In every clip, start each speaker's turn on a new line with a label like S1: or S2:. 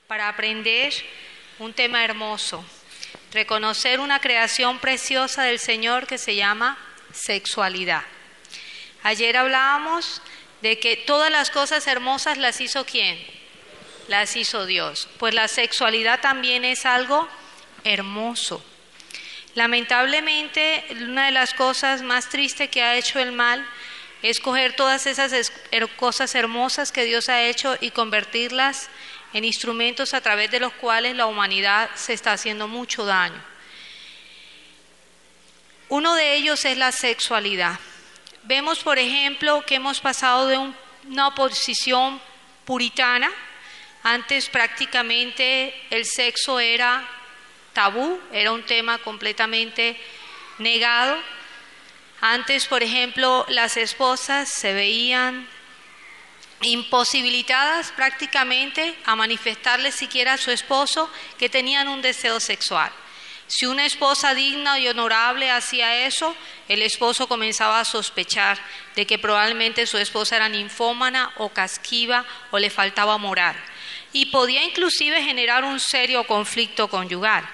S1: Para aprender un tema hermoso, reconocer una creación preciosa del Señor que se llama sexualidad. Ayer hablábamos de que todas las cosas hermosas las hizo ¿quién? Las hizo Dios. Pues la sexualidad también es algo hermoso. Lamentablemente, una de las cosas más tristes que ha hecho el mal es coger todas esas cosas hermosas que Dios ha hecho y convertirlas en instrumentos a través de los cuales la humanidad se está haciendo mucho daño. Uno de ellos es la sexualidad. Vemos, por ejemplo, que hemos pasado de una posición puritana. Antes prácticamente el sexo era tabú, era un tema completamente negado. Antes, por ejemplo, las esposas se veían imposibilitadas prácticamente a manifestarle siquiera a su esposo que tenían un deseo sexual. Si una esposa digna y honorable hacía eso, el esposo comenzaba a sospechar de que probablemente su esposa era ninfómana o casquiva o le faltaba moral, y podía inclusive generar un serio conflicto conyugal.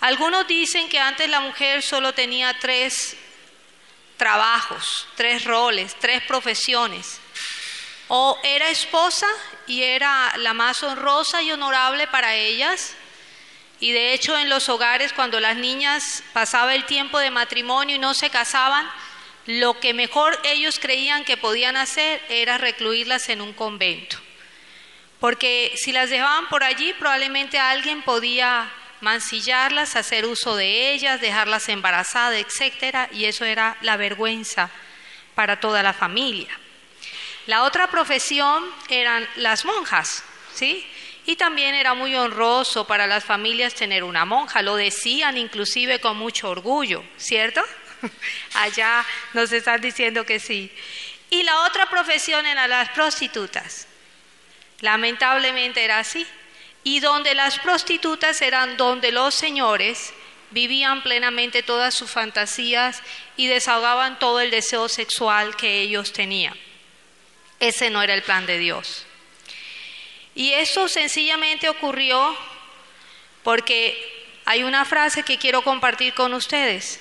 S1: Algunos dicen que antes la mujer solo tenía 3 trabajos, 3 roles, 3 profesiones. O era esposa y era la más honrosa y honorable para ellas, y de hecho en los hogares cuando las niñas pasaba el tiempo de matrimonio y no se casaban, lo que mejor ellos creían que podían hacer era recluirlas en un convento, porque si las dejaban por allí probablemente alguien podía mancillarlas, hacer uso de ellas, dejarlas embarazadas, etcétera, y eso era la vergüenza para toda la familia. La otra profesión eran las monjas, ¿sí? Y también era muy honroso para las familias tener una monja, lo decían inclusive con mucho orgullo, ¿cierto? Allá nos están diciendo que sí. Y la otra profesión eran las prostitutas. Lamentablemente era así. Y donde las prostitutas eran donde los señores vivían plenamente todas sus fantasías y desahogaban todo el deseo sexual que ellos tenían. Ese no era el plan de Dios. Y eso sencillamente ocurrió porque hay una frase que quiero compartir con ustedes.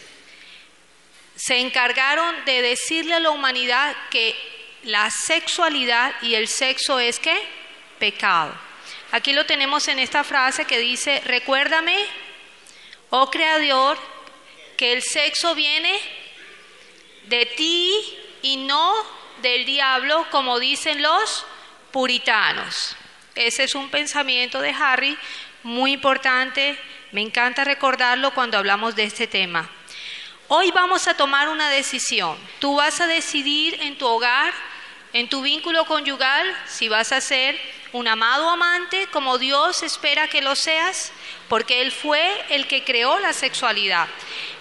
S1: Se encargaron de decirle a la humanidad que la sexualidad y el sexo es ¿qué? Pecado. Aquí lo tenemos en esta frase que dice: recuérdame, oh Creador, que el sexo viene de ti y no del diablo, como dicen los puritanos. Ese es un pensamiento de Harry muy importante, me encanta recordarlo cuando hablamos de este tema. Hoy vamos a tomar una decisión. Tú vas a decidir en tu hogar, en tu vínculo conyugal, si vas a ser un amado amante como Dios espera que lo seas, porque Él fue el que creó la sexualidad.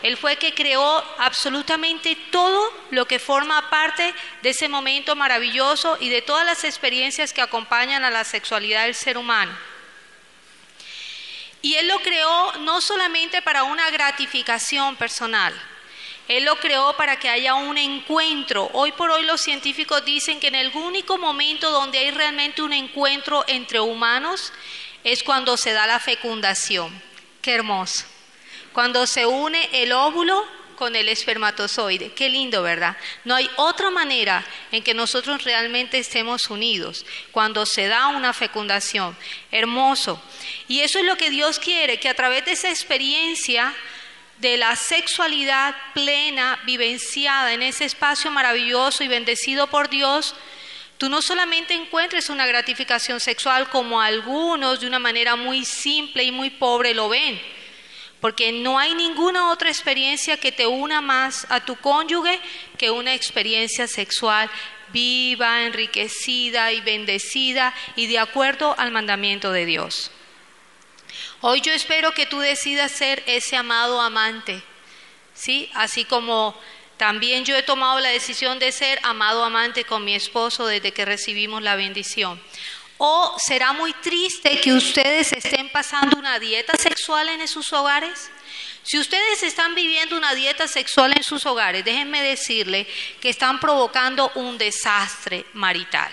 S1: Él fue el que creó absolutamente todo lo que forma parte de ese momento maravilloso y de todas las experiencias que acompañan a la sexualidad del ser humano. Y Él lo creó no solamente para una gratificación personal, Él lo creó para que haya un encuentro. Hoy por hoy los científicos dicen que en el único momento donde hay realmente un encuentro entre humanos es cuando se da la fecundación. Qué hermoso. Cuando se une el óvulo con el espermatozoide. Qué lindo, ¿verdad? No hay otra manera en que nosotros realmente estemos unidos, cuando se da una fecundación. Hermoso. Y eso es lo que Dios quiere, que a través de esa experiencia de la sexualidad plena, vivenciada en ese espacio maravilloso y bendecido por Dios, tú no solamente encuentres una gratificación sexual como algunos de una manera muy simple y muy pobre lo ven, porque no hay ninguna otra experiencia que te una más a tu cónyuge que una experiencia sexual viva, enriquecida y bendecida y de acuerdo al mandamiento de Dios. Hoy yo espero que tú decidas ser ese amado amante, ¿sí? Así como también yo he tomado la decisión de ser amado amante con mi esposo desde que recibimos la bendición. ¿O será muy triste que ustedes estén pasando una dieta sexual en sus hogares? Si ustedes están viviendo una dieta sexual en sus hogares, déjenme decirle que están provocando un desastre marital.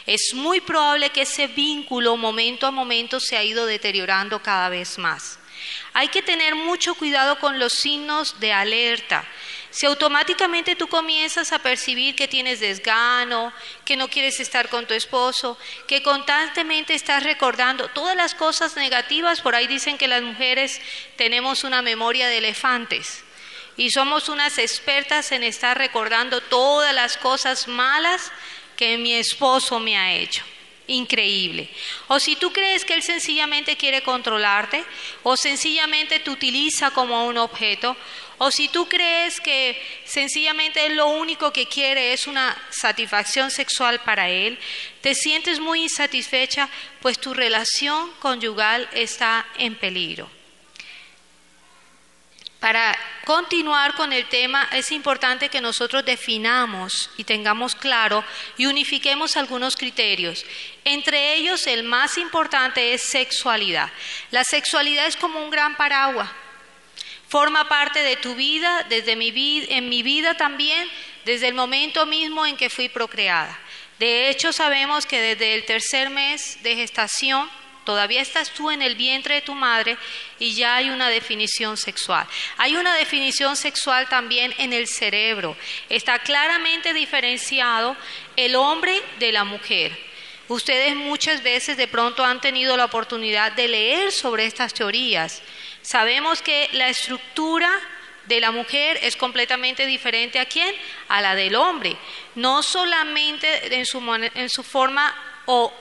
S1: Es muy probable que ese vínculo momento a momento se ha ido deteriorando cada vez más. Hay que tener mucho cuidado con los signos de alerta. Si automáticamente tú comienzas a percibir que tienes desgano, que no quieres estar con tu esposo, que constantemente estás recordando todas las cosas negativas, por ahí dicen que las mujeres tenemos una memoria de elefantes y somos unas expertas en estar recordando todas las cosas malas que mi esposo me ha hecho. Increíble. O si tú crees que él sencillamente quiere controlarte, o sencillamente te utiliza como un objeto, o si tú crees que sencillamente él lo único que quiere es una satisfacción sexual para él, te sientes muy insatisfecha, pues tu relación conyugal está en peligro. Para continuar con el tema, es importante que nosotros definamos y tengamos claro y unifiquemos algunos criterios. Entre ellos, el más importante es sexualidad. La sexualidad es como un gran paraguas. Forma parte de tu vida, en mi vida también, desde el momento mismo en que fui procreada. De hecho, sabemos que desde el 3er mes de gestación, todavía estás tú en el vientre de tu madre y ya hay una definición sexual. Hay una definición sexual también en el cerebro. Está claramente diferenciado el hombre de la mujer. Ustedes muchas veces de pronto han tenido la oportunidad de leer sobre estas teorías. Sabemos que la estructura de la mujer es completamente diferente ¿a quién? A la del hombre. No solamente en su forma o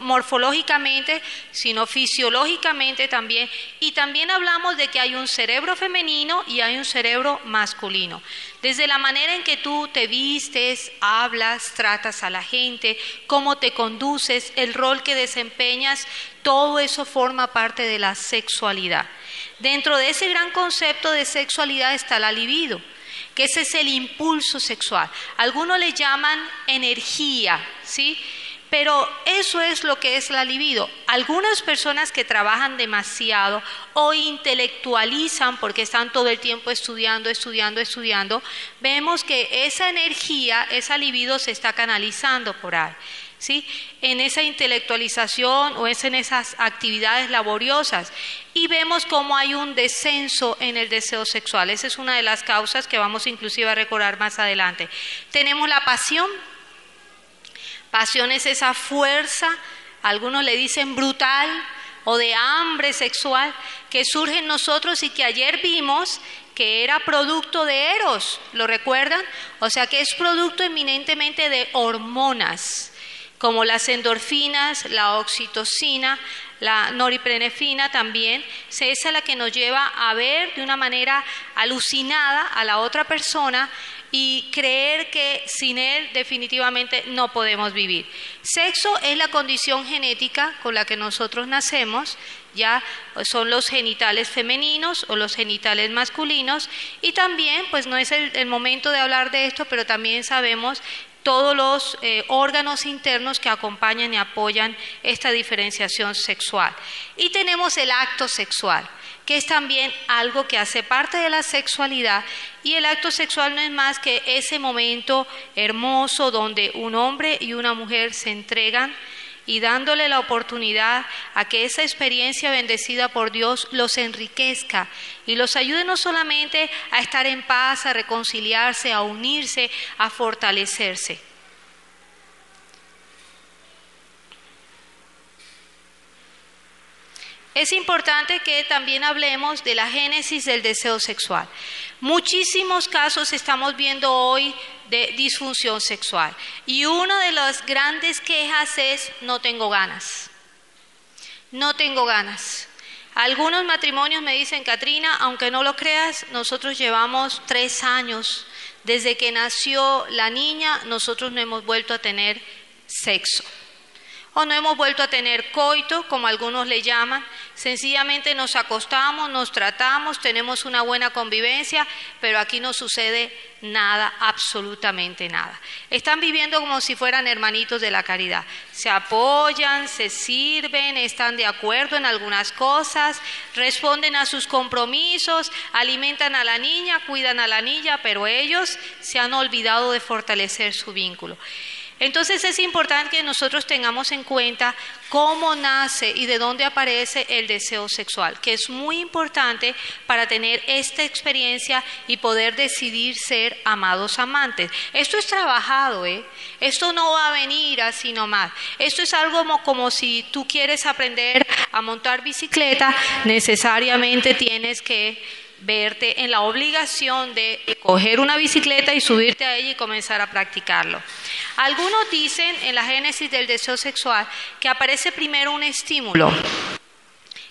S1: morfológicamente, sino fisiológicamente también. Y también hablamos de que hay un cerebro femenino y hay un cerebro masculino. Desde la manera en que tú te vistes, hablas, tratas a la gente, cómo te conduces, el rol que desempeñas, todo eso forma parte de la sexualidad. Dentro de ese gran concepto de sexualidad está la libido, que ese es el impulso sexual. Algunos le llaman energía, ¿sí? Pero eso es lo que es la libido. Algunas personas que trabajan demasiado o intelectualizan porque están todo el tiempo estudiando, vemos que esa energía, esa libido se está canalizando por ahí, ¿sí? En esa intelectualización o en esas actividades laboriosas. Y vemos cómo hay un descenso en el deseo sexual. Esa es una de las causas que vamos inclusive a recordar más adelante. Tenemos la pasión. Pasión es esa fuerza, algunos le dicen brutal o de hambre sexual que surge en nosotros y que ayer vimos que era producto de Eros, ¿lo recuerdan? O sea que es producto eminentemente de hormonas, como las endorfinas, la oxitocina, la noripinefrina también, esa es la que nos lleva a ver de una manera alucinada a la otra persona y creer que sin él definitivamente no podemos vivir. Sexo es la condición genética con la que nosotros nacemos, ya son los genitales femeninos o los genitales masculinos, y también, pues no es el momento de hablar de esto, pero también sabemos todos los órganos internos que acompañan y apoyan esta diferenciación sexual. Y tenemos el acto sexual, que es también algo que hace parte de la sexualidad, y el acto sexual no es más que ese momento hermoso donde un hombre y una mujer se entregan y dándole la oportunidad a que esa experiencia bendecida por Dios los enriquezca y los ayude no solamente a estar en paz, a reconciliarse, a unirse, a fortalecerse. Es importante que también hablemos de la génesis del deseo sexual. Muchísimos casos estamos viendo hoy de disfunción sexual. Y una de las grandes quejas es: no tengo ganas. No tengo ganas. Algunos matrimonios me dicen: Katrina, aunque no lo creas, nosotros llevamos 3 años. Desde que nació la niña, nosotros no hemos vuelto a tener sexo. o no hemos vuelto a tener coito, como algunos le llaman. Sencillamente nos acostamos, nos tratamos, tenemos una buena convivencia, pero aquí no sucede nada, absolutamente nada. Están viviendo como si fueran hermanitos de la caridad. Se apoyan, se sirven, están de acuerdo en algunas cosas, responden a sus compromisos, alimentan a la niña, cuidan a la niña, pero ellos se han olvidado de fortalecer su vínculo. Entonces es importante que nosotros tengamos en cuenta cómo nace y de dónde aparece el deseo sexual, que es muy importante para tener esta experiencia y poder decidir ser amados amantes. Esto es trabajado, Esto no va a venir así nomás. Esto es algo como si tú quieres aprender a montar bicicleta, necesariamente tienes que verte en la obligación de coger una bicicleta y subirte a ella y comenzar a practicarlo. Algunos dicen en la génesis del deseo sexual que aparece primero un estímulo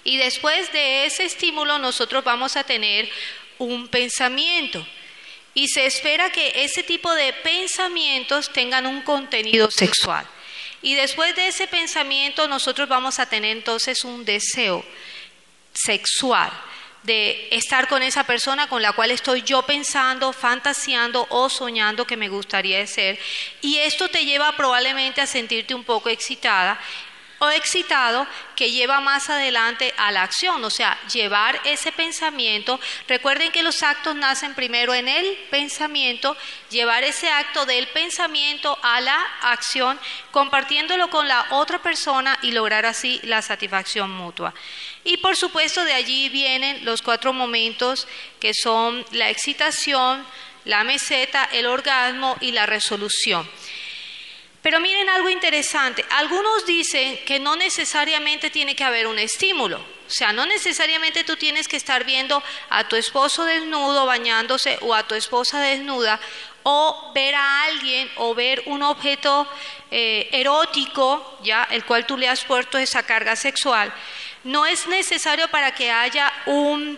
S1: y después de ese estímulo nosotros vamos a tener un pensamiento y se espera que ese tipo de pensamientos tengan un contenido sexual y después de ese pensamiento nosotros vamos a tener entonces un deseo sexual de estar con esa persona con la cual estoy yo pensando, fantaseando o soñando que me gustaría ser, y esto te lleva probablemente a sentirte un poco excitada o excitado, que lleva más adelante a la acción, o sea, llevar ese pensamiento. Recuerden que los actos nacen primero en el pensamiento, llevar ese acto del pensamiento a la acción, compartiéndolo con la otra persona y lograr así la satisfacción mutua. Y por supuesto de allí vienen los 4 momentos que son la excitación, la meseta, el orgasmo y la resolución. Pero miren algo interesante, algunos dicen que no necesariamente tiene que haber un estímulo, o sea, no necesariamente tú tienes que estar viendo a tu esposo desnudo bañándose o a tu esposa desnuda o ver a alguien o ver un objeto erótico, ya, el cual tú le has puesto esa carga sexual. No es necesario para que haya un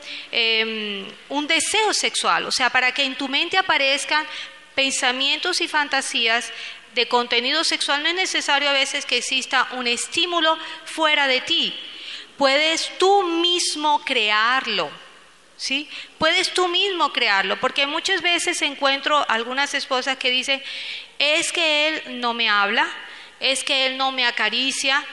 S1: deseo sexual, o sea, para que en tu mente aparezcan pensamientos y fantasías de contenido sexual, no es necesario a veces que exista un estímulo fuera de ti. Puedes tú mismo crearlo, ¿sí? Puedes tú mismo crearlo, porque muchas veces encuentro algunas esposas que dicen, es que él no me habla, es que él no me acaricia,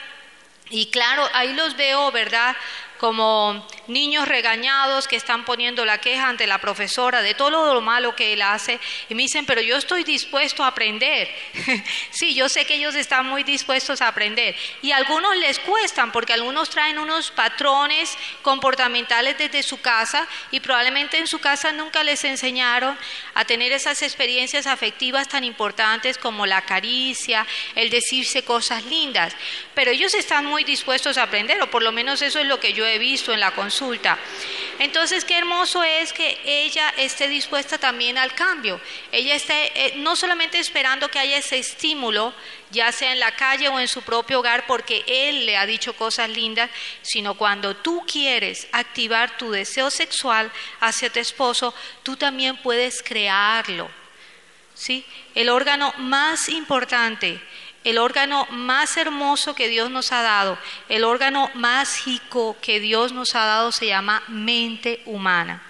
S1: y claro, ahí los veo, ¿verdad?, como niños regañados que están poniendo la queja ante la profesora de todo lo malo que él hace, y me dicen, pero yo estoy dispuesto a aprender. Sí, yo sé que ellos están muy dispuestos a aprender, y a algunos les cuestan, porque algunos traen unos patrones comportamentales desde su casa, y probablemente en su casa nunca les enseñaron a tener esas experiencias afectivas tan importantes como la caricia, el decirse cosas lindas, pero ellos están muy dispuestos a aprender, o por lo menos eso es lo que yo he visto en la consulta. Entonces, qué hermoso es que ella esté dispuesta también al cambio. Ella esté no solamente esperando que haya ese estímulo, ya sea en la calle o en su propio hogar, porque él le ha dicho cosas lindas, sino cuando tú quieres activar tu deseo sexual hacia tu esposo, tú también puedes crearlo, ¿sí? El órgano más importante, el órgano más hermoso que Dios nos ha dado, el órgano mágico que Dios nos ha dado se llama mente humana.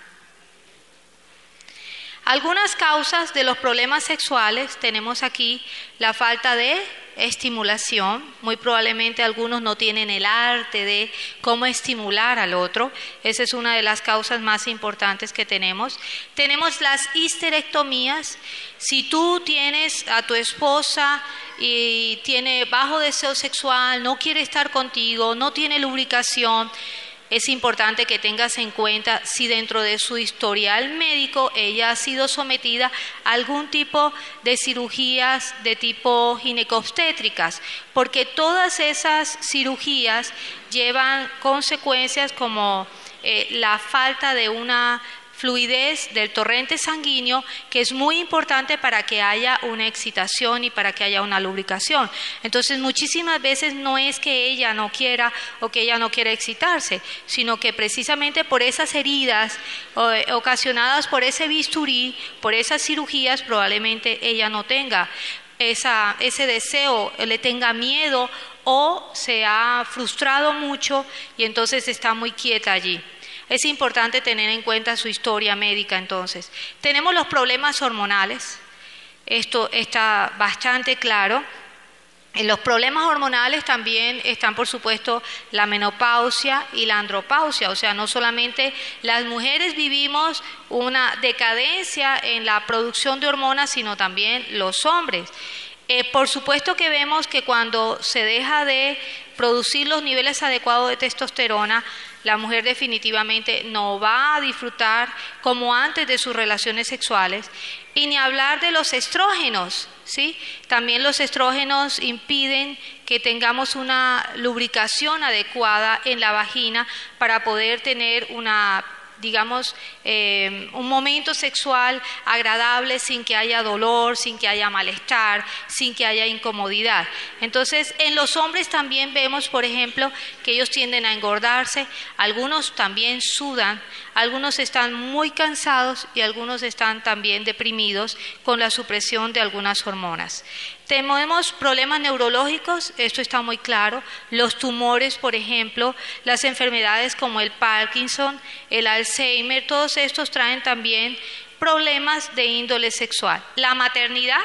S1: Algunas causas de los problemas sexuales tenemos aquí la falta de estimulación. Muy probablemente algunos no tienen el arte de cómo estimular al otro. Esa es una de las causas más importantes que tenemos. Tenemos las histerectomías. Si tú tienes a tu esposa y tiene bajo deseo sexual, no quiere estar contigo, no tiene lubricación, es importante que tengas en cuenta si dentro de su historial médico ella ha sido sometida a algún tipo de cirugías de tipo ginecobstétricas, porque todas esas cirugías llevan consecuencias como la falta de una fluidez del torrente sanguíneo, que es muy importante para que haya una excitación y para que haya una lubricación. Entonces, muchísimas veces no es que ella no quiera o que ella no quiera excitarse, sino que precisamente por esas heridas ocasionadas por ese bisturí, por esas cirugías, probablemente ella no tenga. ese deseo, le tenga miedo o se ha frustrado mucho y entonces está muy quieta allí. Es importante tener en cuenta su historia médica entonces. Tenemos los problemas hormonales, esto está bastante claro. En los problemas hormonales también están, por supuesto, la menopausia y la andropausia, o sea, no solamente las mujeres vivimos una decadencia en la producción de hormonas, sino también los hombres. Por supuesto que vemos que cuando se deja de producir los niveles adecuados de testosterona, la mujer definitivamente no va a disfrutar como antes de sus relaciones sexuales. Y ni hablar de los estrógenos, ¿sí? También los estrógenos impiden que tengamos una lubricación adecuada en la vagina para poder tener un momento sexual agradable sin que haya dolor, sin que haya malestar, sin que haya incomodidad. Entonces, en los hombres también vemos, por ejemplo, que ellos tienden a engordarse, algunos también sudan, algunos están muy cansados y algunos están también deprimidos con la supresión de algunas hormonas. Tenemos problemas neurológicos, esto está muy claro, los tumores, por ejemplo, las enfermedades como el Parkinson, el Alzheimer, todos estos traen también problemas de índole sexual. La maternidad,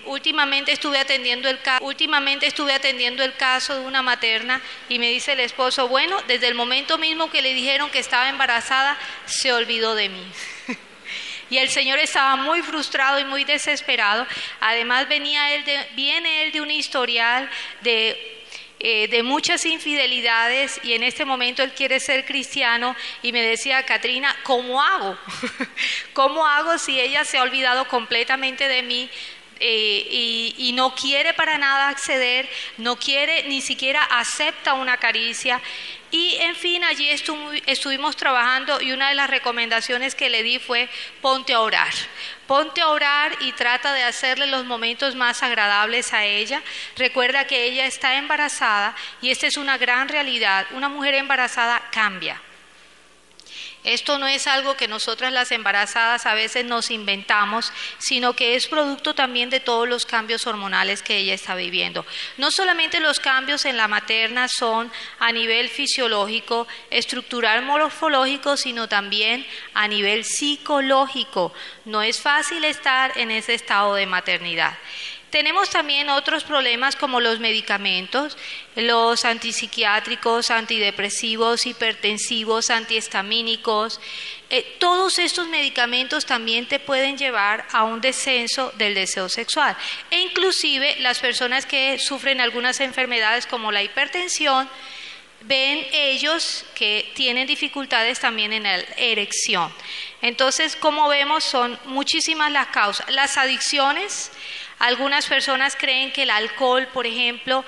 S1: últimamente estuve atendiendo el caso de una materna y me dice el esposo, bueno, desde el momento mismo que le dijeron que estaba embarazada, se olvidó de mí. Y el señor estaba muy frustrado y muy desesperado. Además viene él de un historial de muchas infidelidades y en este momento él quiere ser cristiano y me decía, Catrina, ¿cómo hago? ¿Cómo hago si ella se ha olvidado completamente de mí? Y no quiere para nada acceder, no quiere, ni siquiera acepta una caricia. Y en fin, allí estuvimos trabajando y una de las recomendaciones que le di fue ponte a orar y trata de hacerle los momentos más agradables a ella. Recuerda que ella está embarazada y esta es una gran realidad, una mujer embarazada cambia. Esto no es algo que nosotras las embarazadas a veces nos inventamos, sino que es producto también de todos los cambios hormonales que ella está viviendo. No solamente los cambios en la materna son a nivel fisiológico, estructural, morfológico, sino también a nivel psicológico. No es fácil estar en ese estado de maternidad. Tenemos también otros problemas como los medicamentos, los antipsiquiátricos, antidepresivos, hipertensivos, antihistamínicos. Todos estos medicamentos también te pueden llevar a un descenso del deseo sexual. E inclusive las personas que sufren algunas enfermedades como la hipertensión, ven ellos que tienen dificultades también en la erección. Entonces, como vemos, son muchísimas las causas. Las adicciones. Algunas personas creen que el alcohol, por ejemplo,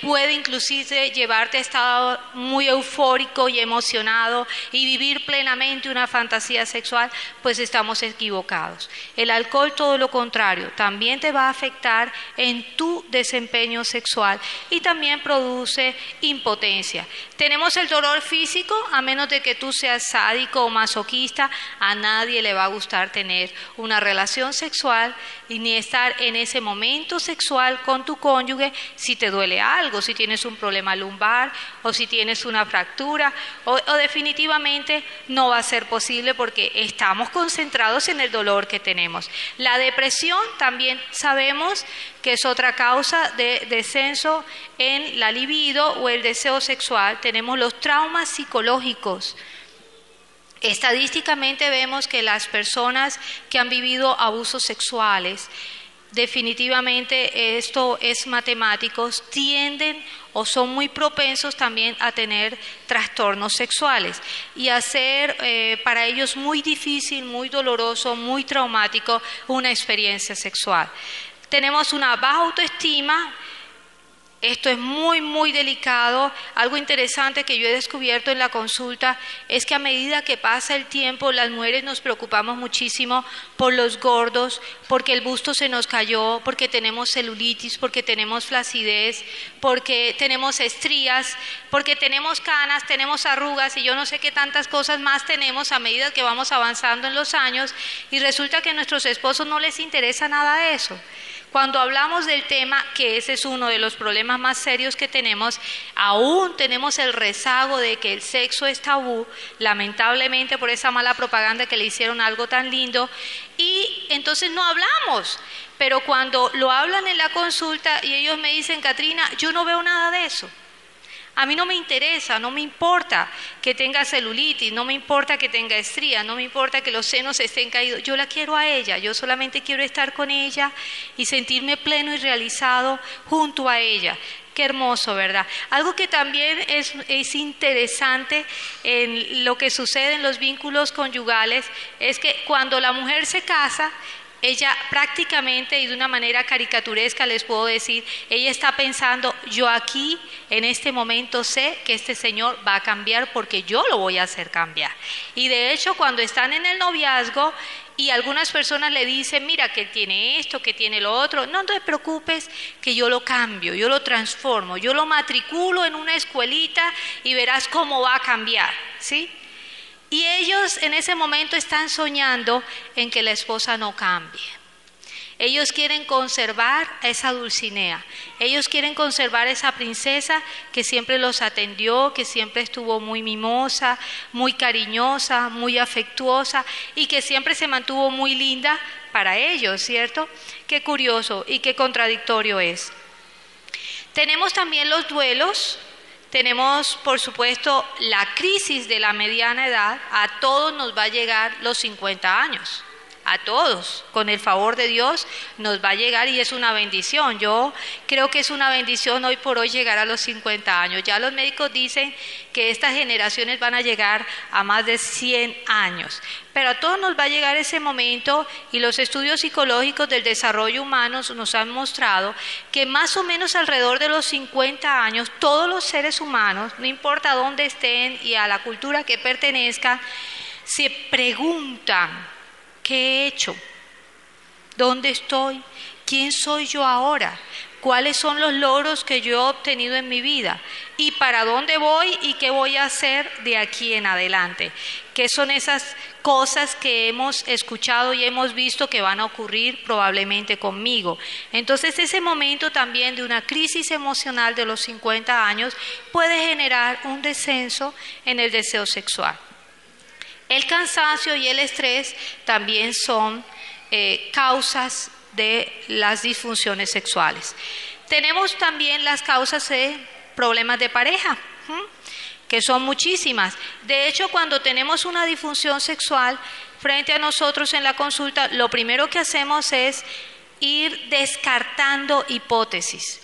S1: puede inclusive llevarte a estado muy eufórico y emocionado y vivir plenamente una fantasía sexual, pues estamos equivocados. El alcohol, todo lo contrario, también te va a afectar en tu desempeño sexual y también produce impotencia. Tenemos el dolor físico, a menos de que tú seas sádico o masoquista, a nadie le va a gustar tener una relación sexual y ni estar en ese momento sexual con tu cónyuge si te duele algo, si tienes un problema lumbar o si tienes una fractura o definitivamente no va a ser posible porque estamos concentrados en el dolor que tenemos. La depresión también sabemos que es otra causa de descenso en la libido o el deseo sexual. Tenemos los traumas psicológicos. Estadísticamente vemos que las personas que han vivido abusos sexuales, definitivamente esto es matemáticos, tienden o son muy propensos también a tener trastornos sexuales y a ser para ellos muy difícil, muy doloroso, muy traumático una experiencia sexual. Tenemos una baja autoestima Esto es muy, muy delicado. Algo interesante que yo he descubierto en la consulta es que a medida que pasa el tiempo, las mujeres nos preocupamos muchísimo por los gordos, porque el busto se nos cayó, porque tenemos celulitis, porque tenemos flacidez, porque tenemos estrías, porque tenemos canas, tenemos arrugas y yo no sé qué tantas cosas más tenemos a medida que vamos avanzando en los años, y resulta que a nuestros esposos no les interesa nada de eso. Cuando hablamos del tema, que ese es uno de los problemas más serios que tenemos, aún tenemos el rezago de que el sexo es tabú, lamentablemente por esa mala propaganda que le hicieron algo tan lindo, y entonces no hablamos. Pero cuando lo hablan en la consulta y ellos me dicen, Catrina, yo no veo nada de eso. A mí no me interesa, no me importa que tenga celulitis, no me importa que tenga estrías, no me importa que los senos estén caídos. Yo la quiero a ella, yo solamente quiero estar con ella y sentirme pleno y realizado junto a ella. Qué hermoso, ¿verdad? Algo que también es interesante en lo que sucede en los vínculos conyugales es que cuando la mujer se casa, ella prácticamente y de una manera caricaturesca les puedo decir, ella está pensando, yo aquí en este momento sé que este señor va a cambiar porque yo lo voy a hacer cambiar. Y de hecho cuando están en el noviazgo y algunas personas le dicen, mira que tiene esto, que tiene lo otro, no te preocupes que yo lo cambio, yo lo transformo, yo lo matriculo en una escuelita y verás cómo va a cambiar, ¿sí? Y ellos en ese momento están soñando en que la esposa no cambie. Ellos quieren conservar a esa Dulcinea, ellos quieren conservar esa princesa que siempre los atendió, que siempre estuvo muy mimosa, muy cariñosa, muy afectuosa y que siempre se mantuvo muy linda para ellos, ¿cierto? Qué curioso y qué contradictorio es. Tenemos también los duelos. Tenemos, por supuesto, la crisis de la mediana edad. A todos nos va a llegar los 50 años. A todos, con el favor de Dios, nos va a llegar y es una bendición. Yo creo que es una bendición hoy por hoy llegar a los 50 años. Ya los médicos dicen que estas generaciones van a llegar a más de 100 años. Pero a todos nos va a llegar ese momento y los estudios psicológicos del desarrollo humano nos han mostrado que más o menos alrededor de los 50 años, todos los seres humanos, no importa dónde estén y a la cultura que pertenezcan, se preguntan, ¿qué he hecho? ¿Dónde estoy? ¿Quién soy yo ahora? ¿Cuáles son los logros que yo he obtenido en mi vida? ¿Y para dónde voy y qué voy a hacer de aquí en adelante? ¿Qué son esas cosas que hemos escuchado y hemos visto que van a ocurrir probablemente conmigo? Entonces ese momento también de una crisis emocional de los 50 años puede generar un descenso en el deseo sexual. El cansancio y el estrés también son causas de las disfunciones sexuales. Tenemos también las causas de problemas de pareja, que son muchísimas. De hecho, cuando tenemos una disfunción sexual frente a nosotros en la consulta, lo primero que hacemos es ir descartando hipótesis.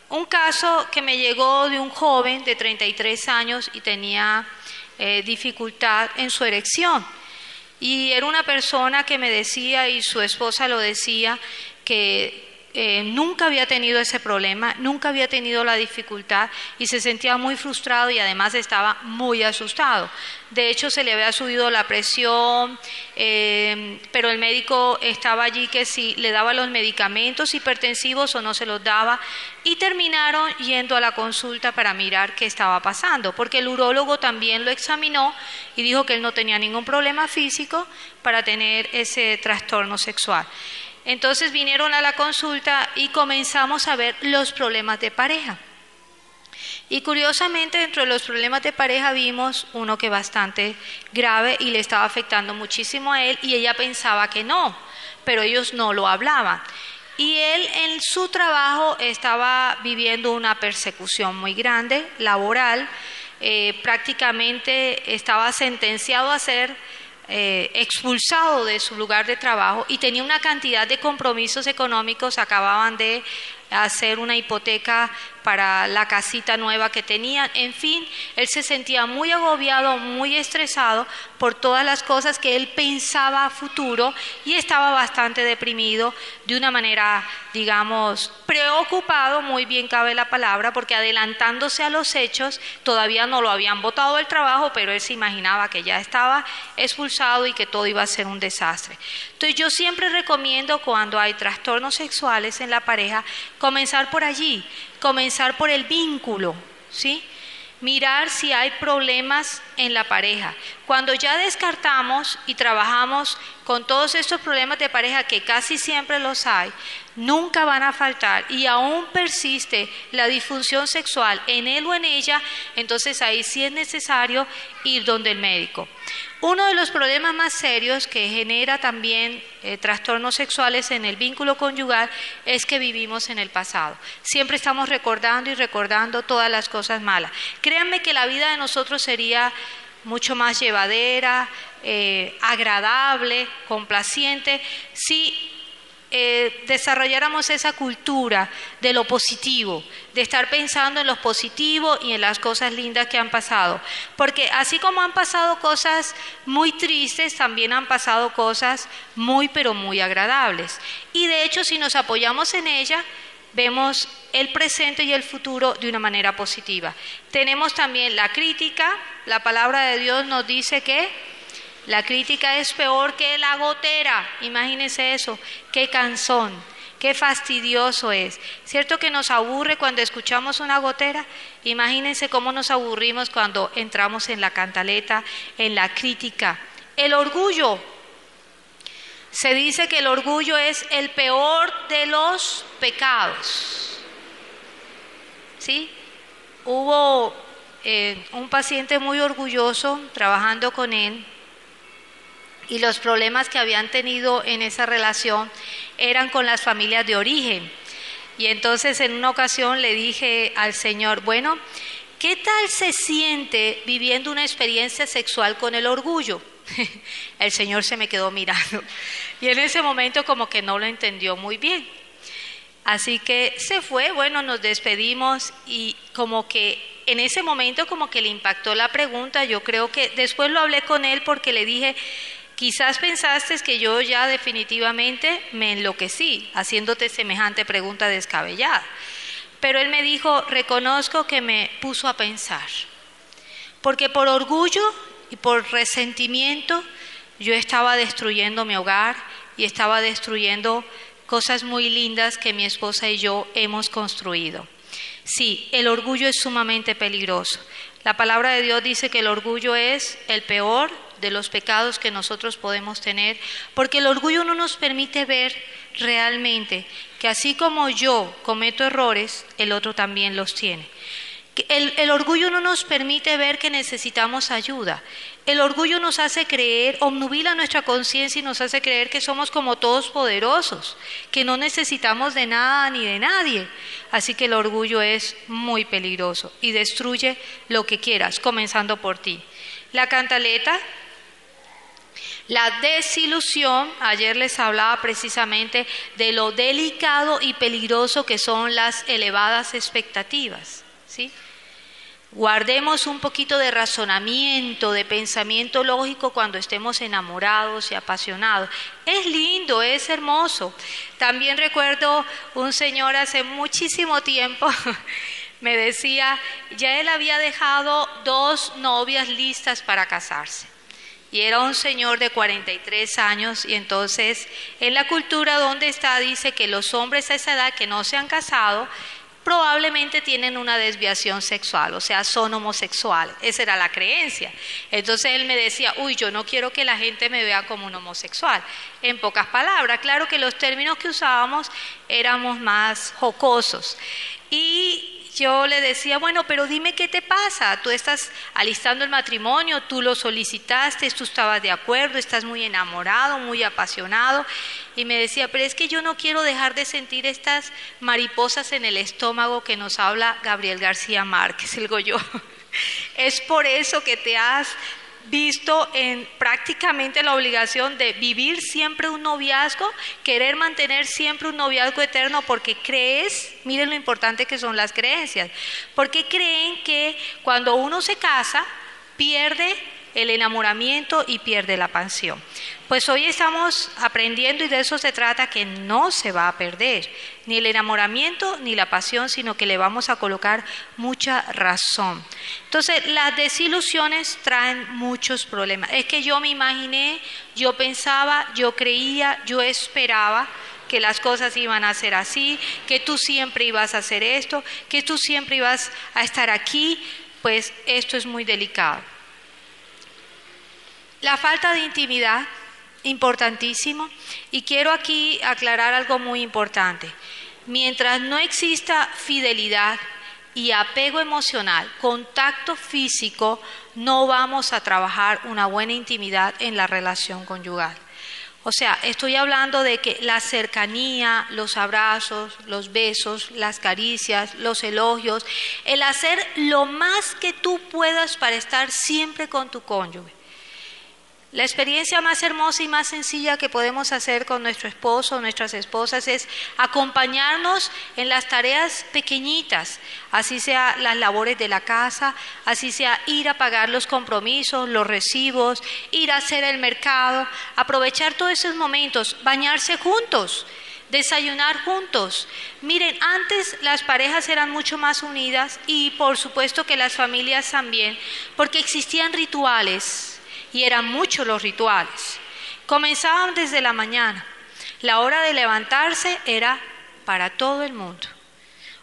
S1: Un caso que me llegó de un joven de 33 años y tenía dificultad en su erección y era una persona que me decía y su esposa lo decía que nunca había tenido ese problema, nunca había tenido la dificultad y se sentía muy frustrado y además estaba muy asustado. De hecho se le había subido la presión, pero el médico estaba allí que si le daba los medicamentos hipertensivos o no se los daba y terminaron yendo a la consulta para mirar qué estaba pasando, porque el urólogo también lo examinó y dijo que él no tenía ningún problema físico para tener ese trastorno sexual. Entonces vinieron a la consulta y comenzamos a ver los problemas de pareja. Y curiosamente dentro de los problemas de pareja vimos uno que bastante grave y le estaba afectando muchísimo a él y ella pensaba que no, pero ellos no lo hablaban. Y él en su trabajo estaba viviendo una persecución muy grande, laboral, prácticamente estaba sentenciado a ser expulsado de su lugar de trabajo y tenía una cantidad de compromisos económicos, acababan de hacer una hipoteca para la casita nueva que tenían. En fin, él se sentía muy agobiado, muy estresado por todas las cosas que él pensaba a futuro y estaba bastante deprimido, de una manera, digamos, preocupado, muy bien cabe la palabra, porque adelantándose a los hechos, todavía no lo habían botado del trabajo, pero él se imaginaba que ya estaba expulsado y que todo iba a ser un desastre. Entonces yo siempre recomiendo, cuando hay trastornos sexuales en la pareja, comenzar por allí, comenzar por el vínculo, ¿sí? Mirar si hay problemas en la pareja. Cuando ya descartamos y trabajamos con todos estos problemas de pareja, que casi siempre los hay, nunca van a faltar, y aún persiste la disfunción sexual en él o en ella, entonces ahí sí es necesario ir donde el médico. Uno de los problemas más serios que genera también trastornos sexuales en el vínculo conyugal es que vivimos en el pasado. Siempre estamos recordando y recordando todas las cosas malas. Créanme que la vida de nosotros sería mucho más llevadera, agradable, complaciente, si desarrolláramos esa cultura de lo positivo, de estar pensando en lo positivo y en las cosas lindas que han pasado. Porque así como han pasado cosas muy tristes, también han pasado cosas muy, pero muy agradables. Y de hecho, si nos apoyamos en ella, vemos el presente y el futuro de una manera positiva. Tenemos también la crítica. La palabra de Dios nos dice que la crítica es peor que la gotera. Imagínense eso, qué cansón, qué fastidioso es. ¿Cierto que nos aburre cuando escuchamos una gotera? Imagínense cómo nos aburrimos cuando entramos en la cantaleta, en la crítica. El orgullo. Se dice que el orgullo es el peor de los pecados. ¿Sí? Hubo un paciente muy orgulloso trabajando con él, y los problemas que habían tenido en esa relación eran con las familias de origen. Y entonces en una ocasión le dije al Señor, bueno, ¿qué tal se siente viviendo una experiencia sexual con el orgullo? El Señor se me quedó mirando y en ese momento como que no lo entendió muy bien. Así que se fue, bueno, nos despedimos y como que en ese momento como que le impactó la pregunta. Yo creo que después lo hablé con él porque le dije, quizás pensaste que yo ya definitivamente me enloquecí haciéndote semejante pregunta descabellada. Pero él me dijo, reconozco que me puso a pensar, porque por orgullo y por resentimiento yo estaba destruyendo mi hogar y estaba destruyendo cosas muy lindas que mi esposa y yo hemos construido. Sí, el orgullo es sumamente peligroso. La palabra de Dios dice que el orgullo es el peor de los pecados que nosotros podemos tener, porque el orgullo no nos permite ver realmente que así como yo cometo errores, el otro también los tiene. El orgullo no nos permite ver que necesitamos ayuda. El orgullo nos hace creer, obnubila nuestra conciencia y nos hace creer que somos como todos poderosos, que no necesitamos de nada ni de nadie. Así que el orgullo es muy peligroso y destruye lo que quieras, comenzando por ti. La cantaleta, la desilusión, ayer les hablaba precisamente de lo delicado y peligroso que son las elevadas expectativas, ¿sí? Guardemos un poquito de razonamiento, de pensamiento lógico cuando estemos enamorados y apasionados. Es lindo, es hermoso. También recuerdo un señor hace muchísimo tiempo, me decía, ya él había dejado 2 novias listas para casarse. Y era un señor de 43 años y entonces en la cultura donde está dice que los hombres a esa edad que no se han casado probablemente tienen una desviación sexual, o sea, son homosexuales. Esa era la creencia. Entonces él me decía, yo no quiero que la gente me vea como un homosexual. En pocas palabras, claro que los términos que usábamos éramos más jocosos. Y yo le decía, bueno, pero dime qué te pasa, tú estás alistando el matrimonio, tú lo solicitaste, tú estabas de acuerdo, estás muy enamorado, muy apasionado. Y me decía, pero es que yo no quiero dejar de sentir estas mariposas en el estómago que nos habla Gabriel García Márquez, digo yo. Es por eso que te has visto en prácticamente la obligación de vivir siempre un noviazgo, querer mantener siempre un noviazgo eterno porque crees, miren lo importante que son las creencias, porque creen que cuando uno se casa pierde el enamoramiento y pierde la pasión. Pues hoy estamos aprendiendo y de eso se trata, que no se va a perder ni el enamoramiento ni la pasión, sino que le vamos a colocar mucha razón. Entonces, las desilusiones traen muchos problemas. Es que yo me imaginé, yo pensaba, yo creía, yo esperaba que las cosas iban a ser así, que tú siempre ibas a hacer esto, que tú siempre ibas a estar aquí. Pues esto es muy delicado. La falta de intimidad, importantísimo, y quiero aquí aclarar algo muy importante. Mientras no exista fidelidad y apego emocional, contacto físico, no vamos a trabajar una buena intimidad en la relación conyugal. O sea, estoy hablando de que la cercanía, los abrazos, los besos, las caricias, los elogios, el hacer lo más que tú puedas para estar siempre con tu cónyuge. La experiencia más hermosa y más sencilla que podemos hacer con nuestro esposo o nuestras esposas es acompañarnos en las tareas pequeñitas, así sea las labores de la casa, así sea ir a pagar los compromisos, los recibos, ir a hacer el mercado, aprovechar todos esos momentos, bañarse juntos, desayunar juntos. Miren, antes las parejas eran mucho más unidas y por supuesto que las familias también, porque existían rituales. Y eran muchos los rituales. Comenzaban desde la mañana. La hora de levantarse era para todo el mundo.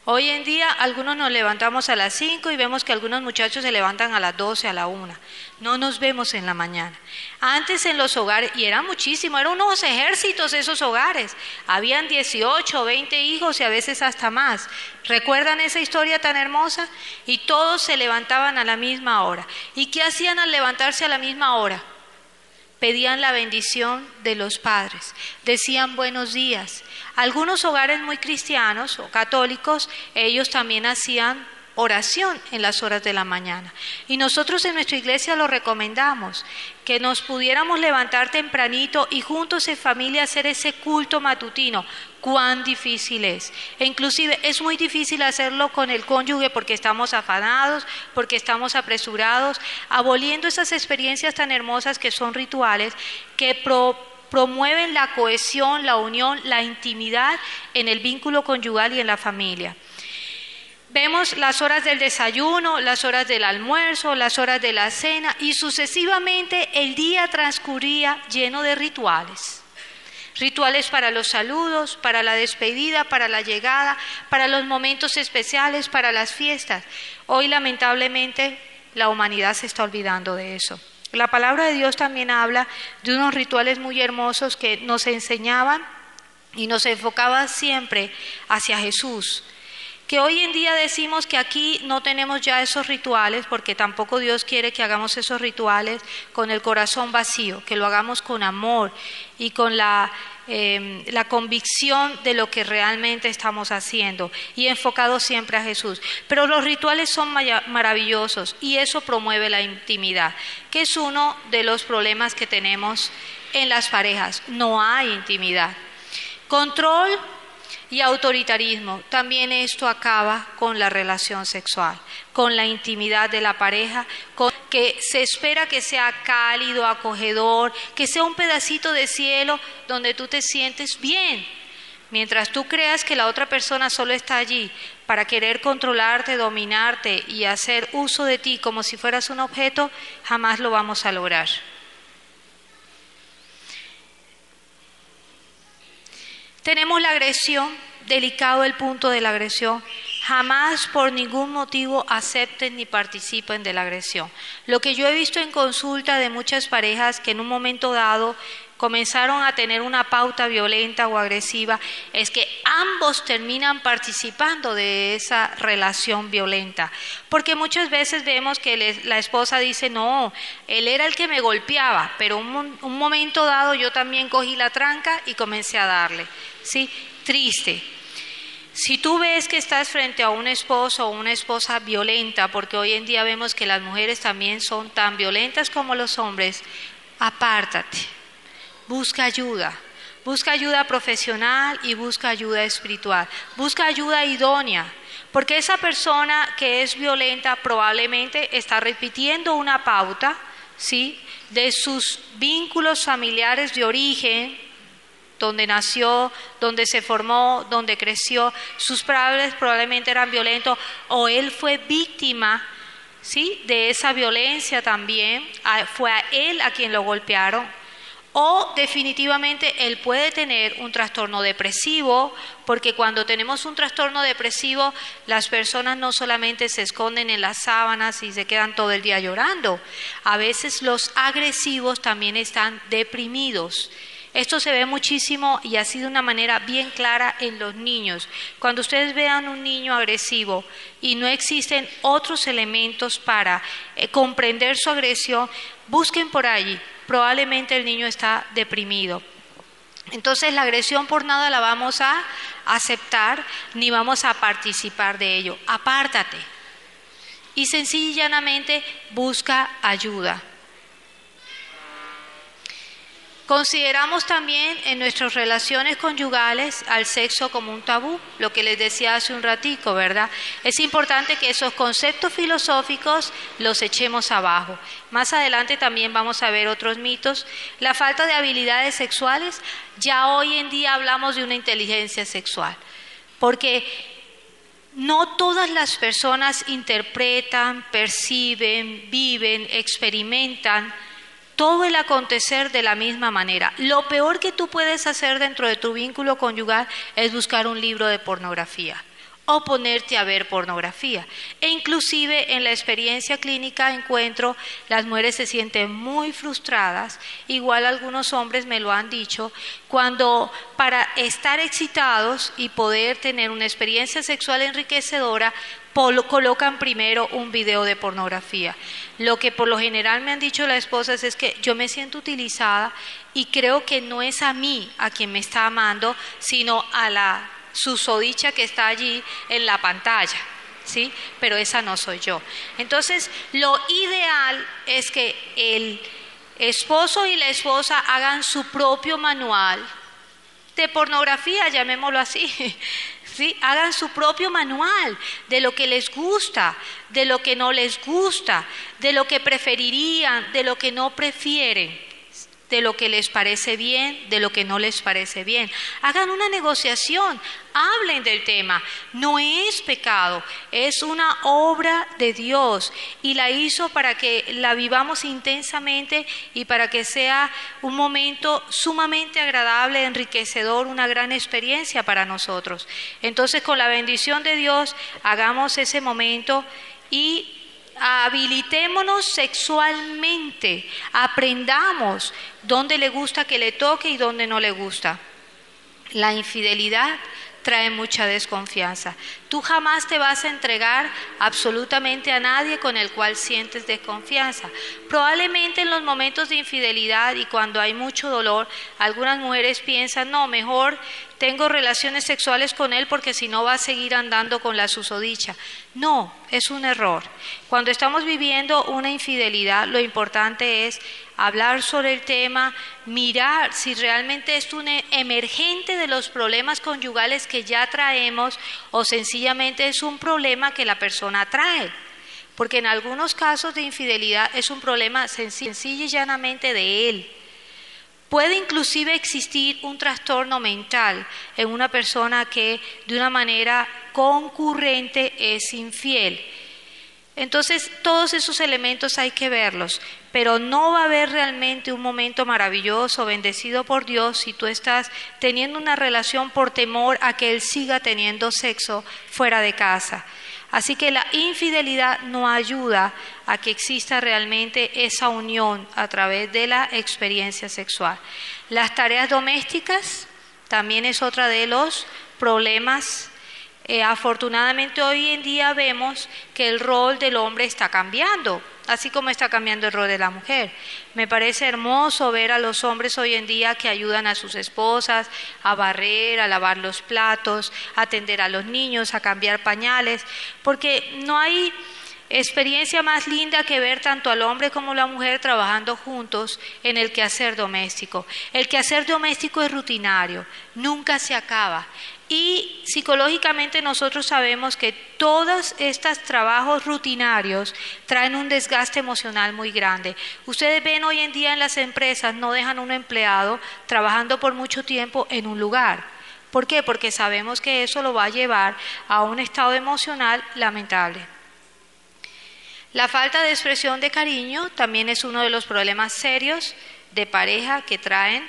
S1: Hoy en día algunos nos levantamos a las 5 y vemos que algunos muchachos se levantan a las 12, a la 1. No nos vemos en la mañana. Antes en los hogares, y eran muchísimos, eran unos ejércitos esos hogares. Habían 18, 20 hijos y a veces hasta más. ¿Recuerdan esa historia tan hermosa? Y todos se levantaban a la misma hora. ¿Y qué hacían al levantarse a la misma hora? Pedían la bendición de los padres, decían buenos días. Algunos hogares muy cristianos o católicos, ellos también hacían oración en las horas de la mañana. Y nosotros en nuestra iglesia lo recomendamos, que nos pudiéramos levantar tempranito y juntos en familia hacer ese culto matutino. Cuán difícil es. E inclusive es muy difícil hacerlo con el cónyuge porque estamos afanados, porque estamos apresurados, aboliendo esas experiencias tan hermosas que son rituales, que promueven la cohesión, la unión, la intimidad en el vínculo conyugal y en la familia. Vemos las horas del desayuno, las horas del almuerzo, las horas de la cena y sucesivamente el día transcurría lleno de rituales. Rituales para los saludos, para la despedida, para la llegada, para los momentos especiales, para las fiestas. Hoy lamentablemente la humanidad se está olvidando de eso. La palabra de Dios también habla de unos rituales muy hermosos que nos enseñaban y nos enfocaban siempre hacia Jesús. Que hoy en día decimos que aquí no tenemos ya esos rituales porque tampoco Dios quiere que hagamos esos rituales con el corazón vacío, que lo hagamos con amor y con la convicción de lo que realmente estamos haciendo y enfocados siempre a Jesús. Pero los rituales son maravillosos y eso promueve la intimidad, que es uno de los problemas que tenemos en las parejas. No hay intimidad. Control y autoritarismo, también esto acaba con la relación sexual, con la intimidad de la pareja, con que se espera que sea cálido, acogedor, que sea un pedacito de cielo donde tú te sientes bien. Mientras tú creas que la otra persona solo está allí para querer controlarte, dominarte y hacer uso de ti como si fueras un objeto, jamás lo vamos a lograr. Tenemos la agresión, delicado el punto de la agresión. Jamás por ningún motivo acepten ni participen de la agresión. Lo que yo he visto en consulta de muchas parejas que en un momento dado comenzaron a tener una pauta violenta o agresiva es que ambos terminan participando de esa relación violenta. Porque muchas veces vemos que la esposa dice, no, él era el que me golpeaba, pero un momento dado yo también cogí la tranca y comencé a darle. ¿Sí? Triste. Si tú ves que estás frente a un esposo o una esposa violenta, porque hoy en día vemos que las mujeres también son tan violentas como los hombres, apártate, busca ayuda profesional y busca ayuda espiritual, busca ayuda idónea, porque esa persona que es violenta probablemente está repitiendo una pauta, ¿sí?, de sus vínculos familiares de origen, donde nació, donde se formó, donde creció. Sus padres probablemente eran violentos o él fue víctima, ¿sí?, de esa violencia también, fue a él a quien lo golpearon. O definitivamente él puede tener un trastorno depresivo, porque cuando tenemos un trastorno depresivo, las personas no solamente se esconden en las sábanas y se quedan todo el día llorando. A veces los agresivos también están deprimidos. Esto se ve muchísimo y así de una manera bien clara en los niños. Cuando ustedes vean un niño agresivo y no existen otros elementos para comprender su agresión, busquen por allí. Probablemente el niño está deprimido. Entonces la agresión por nada la vamos a aceptar ni vamos a participar de ello. Apártate y sencilla y llanamente busca ayuda. Consideramos también en nuestras relaciones conyugales al sexo como un tabú, lo que les decía hace un ratico, ¿verdad? Es importante que esos conceptos filosóficos los echemos abajo. Más adelante también vamos a ver otros mitos. La falta de habilidades sexuales, ya hoy en día hablamos de una inteligencia sexual, porque no todas las personas interpretan, perciben, viven, experimentan todo el acontecer de la misma manera. Lo peor que tú puedes hacer dentro de tu vínculo conyugal es buscar un libro de pornografía o ponerte a ver pornografía. E inclusive en la experiencia clínica encuentro, las mujeres se sienten muy frustradas, igual algunos hombres me lo han dicho, cuando para estar excitados y poder tener una experiencia sexual enriquecedora, colocan primero un video de pornografía. Lo que por lo general me han dicho las esposas es que yo me siento utilizada y creo que no es a mí a quien me está amando, sino a la susodicha que está allí en la pantalla, ¿sí? Pero esa no soy yo. Entonces, lo ideal es que el esposo y la esposa hagan su propio manual de pornografía, llamémoslo así, ¿sí? Hagan su propio manual de lo que les gusta, de lo que no les gusta, de lo que preferirían, de lo que no prefieren, de lo que les parece bien, de lo que no les parece bien. Hagan una negociación, hablen del tema. No es pecado, es una obra de Dios y la hizo para que la vivamos intensamente y para que sea un momento sumamente agradable, enriquecedor, una gran experiencia para nosotros. Entonces, con la bendición de Dios, hagamos ese momento y habilitémonos sexualmente, aprendamos dónde le gusta que le toque y dónde no le gusta. La infidelidad trae mucha desconfianza. Tú jamás te vas a entregar absolutamente a nadie con el cual sientes desconfianza. Probablemente en los momentos de infidelidad y cuando hay mucho dolor, algunas mujeres piensan, no, mejor tengo relaciones sexuales con él porque si no va a seguir andando con la susodicha. No, es un error. Cuando estamos viviendo una infidelidad, lo importante es hablar sobre el tema, mirar si realmente es un emergente de los problemas conyugales que ya traemos o sencillamente es un problema que la persona trae. Porque en algunos casos de infidelidad es un problema sencillo y llanamente de él. Puede inclusive existir un trastorno mental en una persona que de una manera concurrente es infiel. Entonces, todos esos elementos hay que verlos, pero no va a haber realmente un momento maravilloso, bendecido por Dios, si tú estás teniendo una relación por temor a que Él siga teniendo sexo fuera de casa. Así que la infidelidad no ayuda a que exista realmente esa unión a través de la experiencia sexual. Las tareas domésticas también es otra de los problemas. Afortunadamente hoy en día vemos que el rol del hombre está cambiando. así como está cambiando el rol de la mujer. Me parece hermoso ver a los hombres hoy en día que ayudan a sus esposas a barrer, a lavar los platos, a atender a los niños, a cambiar pañales, porque no hay experiencia más linda que ver tanto al hombre como la mujer trabajando juntos en el quehacer doméstico. El quehacer doméstico es rutinario, nunca se acaba. Y psicológicamente nosotros sabemos que todos estos trabajos rutinarios traen un desgaste emocional muy grande. Ustedes ven hoy en día en las empresas no dejan a un empleado trabajando por mucho tiempo en un lugar. ¿Por qué? Porque sabemos que eso lo va a llevar a un estado emocional lamentable. La falta de expresión de cariño también es uno de los problemas serios de pareja que traen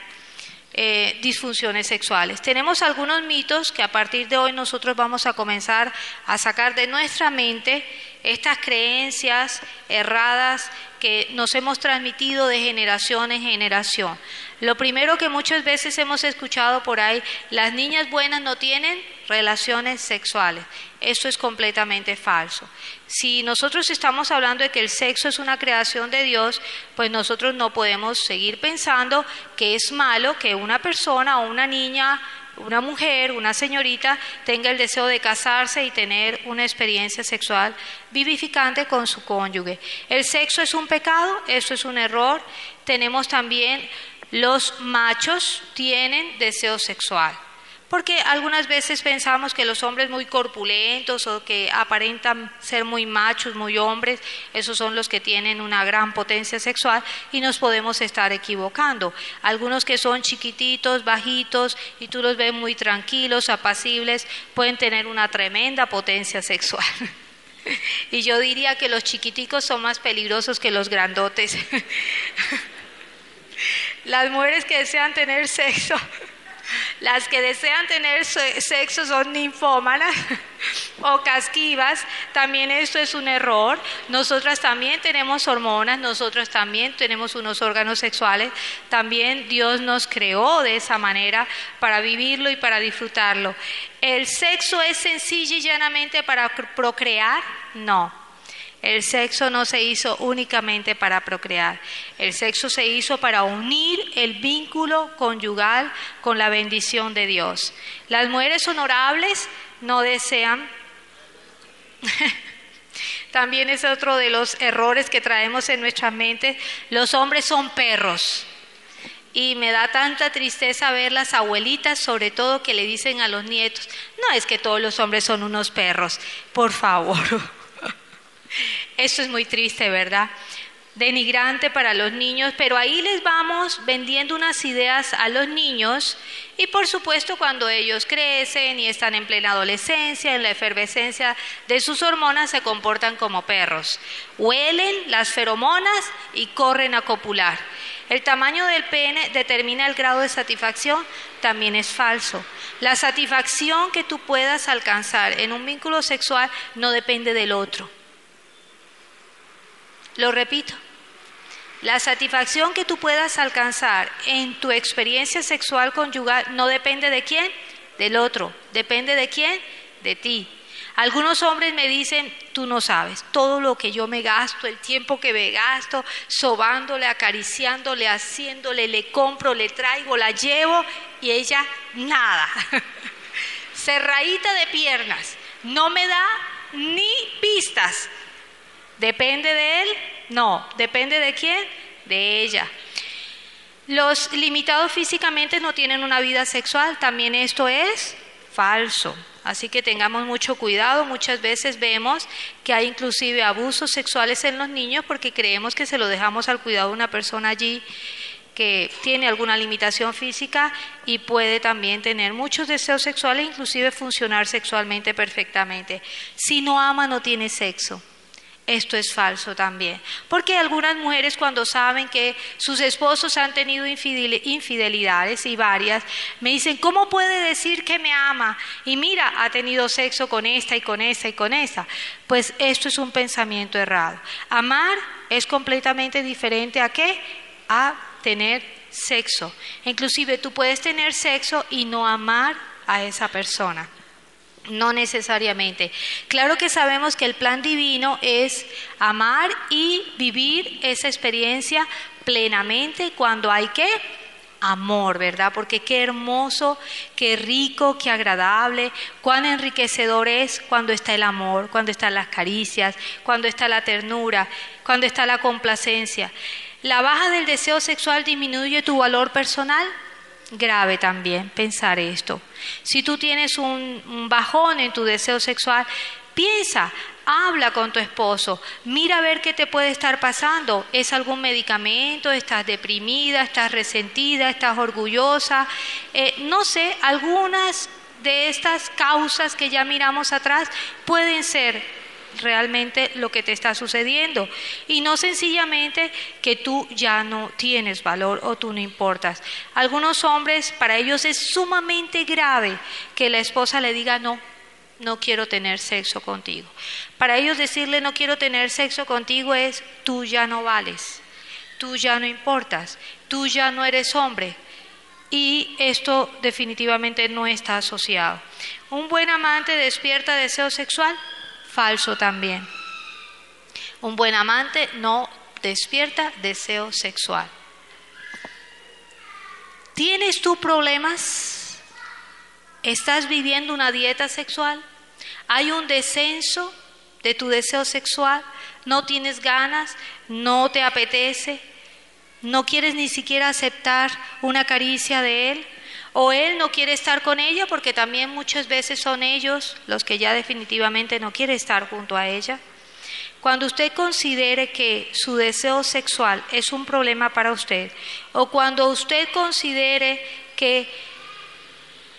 S1: disfunciones sexuales. Tenemos algunos mitos que a partir de hoy nosotros vamos a comenzar a sacar de nuestra mente, estas creencias erradas que nos hemos transmitido de generación en generación. Lo primero que muchas veces hemos escuchado por ahí, las niñas buenas no tienen relaciones sexuales. Esto es completamente falso. Si nosotros estamos hablando de que el sexo es una creación de Dios, pues nosotros no podemos seguir pensando que es malo que una persona o una niña, una mujer, una señorita tenga el deseo de casarse y tener una experiencia sexual vivificante con su cónyuge. El sexo es un pecado, eso es un error. Tenemos también, los machos tienen deseo sexual. Porque algunas veces pensamos que los hombres muy corpulentos o que aparentan ser muy machos, muy hombres, esos son los que tienen una gran potencia sexual y nos podemos estar equivocando. Algunos que son chiquititos, bajitos y tú los ves muy tranquilos, apacibles, pueden tener una tremenda potencia sexual. Y yo diría que los chiquiticos son más peligrosos que los grandotes. Las mujeres que desean tener sexo, las que desean tener sexo son ninfómanas o casquivas. También esto es un error. Nosotras también tenemos hormonas, nosotras también tenemos unos órganos sexuales. También Dios nos creó de esa manera para vivirlo y para disfrutarlo. ¿El sexo es sencillo y llanamente para procrear? No. El sexo no se hizo únicamente para procrear. El sexo se hizo para unir el vínculo conyugal con la bendición de Dios. Las mujeres honorables no desean. También es otro de los errores que traemos en nuestra mente. Los hombres son perros. Y me da tanta tristeza ver las abuelitas, sobre todo, que le dicen a los nietos, no es que todos los hombres son unos perros, por favor. Esto es muy triste, ¿verdad? Denigrante para los niños, pero ahí les vamos vendiendo unas ideas a los niños y por supuesto cuando ellos crecen y están en plena adolescencia, en la efervescencia de sus hormonas, se comportan como perros. Huelen las feromonas y corren a copular. El tamaño del pene determina el grado de satisfacción, también es falso. La satisfacción que tú puedas alcanzar en un vínculo sexual no depende del otro. Lo repito, la satisfacción que tú puedas alcanzar en tu experiencia sexual conyugal no depende de quién, del otro. ¿Depende de quién? De ti. Algunos hombres me dicen, tú no sabes, todo lo que yo me gasto, el tiempo que me gasto, sobándole, acariciándole, haciéndole, le compro, le traigo, la llevo y ella nada. Cerradita de piernas, no me da ni pistas. ¿Depende de él? No. ¿Depende de quién? De ella. Los limitados físicamente no tienen una vida sexual, también esto es falso. Así que tengamos mucho cuidado. Muchas veces vemos que hay inclusive abusos sexuales en los niños porque creemos que se lo dejamos al cuidado de una persona allí que tiene alguna limitación física y puede también tener muchos deseos sexuales, inclusive funcionar sexualmente perfectamente. Si no ama, no tiene sexo. Esto es falso también, porque algunas mujeres cuando saben que sus esposos han tenido infidelidades y varias, me dicen, ¿cómo puede decir que me ama? Y mira, ha tenido sexo con esta y con esta y con esta. Pues esto es un pensamiento errado. Amar es completamente diferente ¿a qué? A tener sexo. Inclusive tú puedes tener sexo y no amar a esa persona. No necesariamente. Claro que sabemos que el plan divino es amar y vivir esa experiencia plenamente cuando hay que amor, ¿verdad? Porque qué hermoso, qué rico, qué agradable, cuán enriquecedor es cuando está el amor, cuando están las caricias, cuando está la ternura, cuando está la complacencia. La baja del deseo sexual disminuye tu valor personal. Grave también pensar esto. Si tú tienes un bajón en tu deseo sexual, piensa, habla con tu esposo, mira a ver qué te puede estar pasando. ¿Es algún medicamento? ¿Estás deprimida? ¿Estás resentida? ¿Estás orgullosa? No sé, algunas de estas causas que ya miramos atrás pueden ser realmente lo que te está sucediendo y no sencillamente que tú ya no tienes valor o tú no importas. Algunos hombres, para ellos es sumamente grave que la esposa le diga no quiero tener sexo contigo. Para ellos decirle no quiero tener sexo contigo es tú ya no vales, tú ya no importas, tú ya no eres hombre. Y esto definitivamente no está asociado. ¿Un buen amante despierta deseo sexual? Falso también. Un buen amante no despierta deseo sexual. ¿Tienes tú problemas? ¿Estás viviendo una dieta sexual? ¿Hay un descenso de tu deseo sexual? ¿No tienes ganas? ¿No te apetece? ¿No quieres ni siquiera aceptar una caricia de él? O él no quiere estar con ella porque también muchas veces son ellos los que ya definitivamente no quieren estar junto a ella. Cuando usted considere que su deseo sexual es un problema para usted, o cuando usted considere que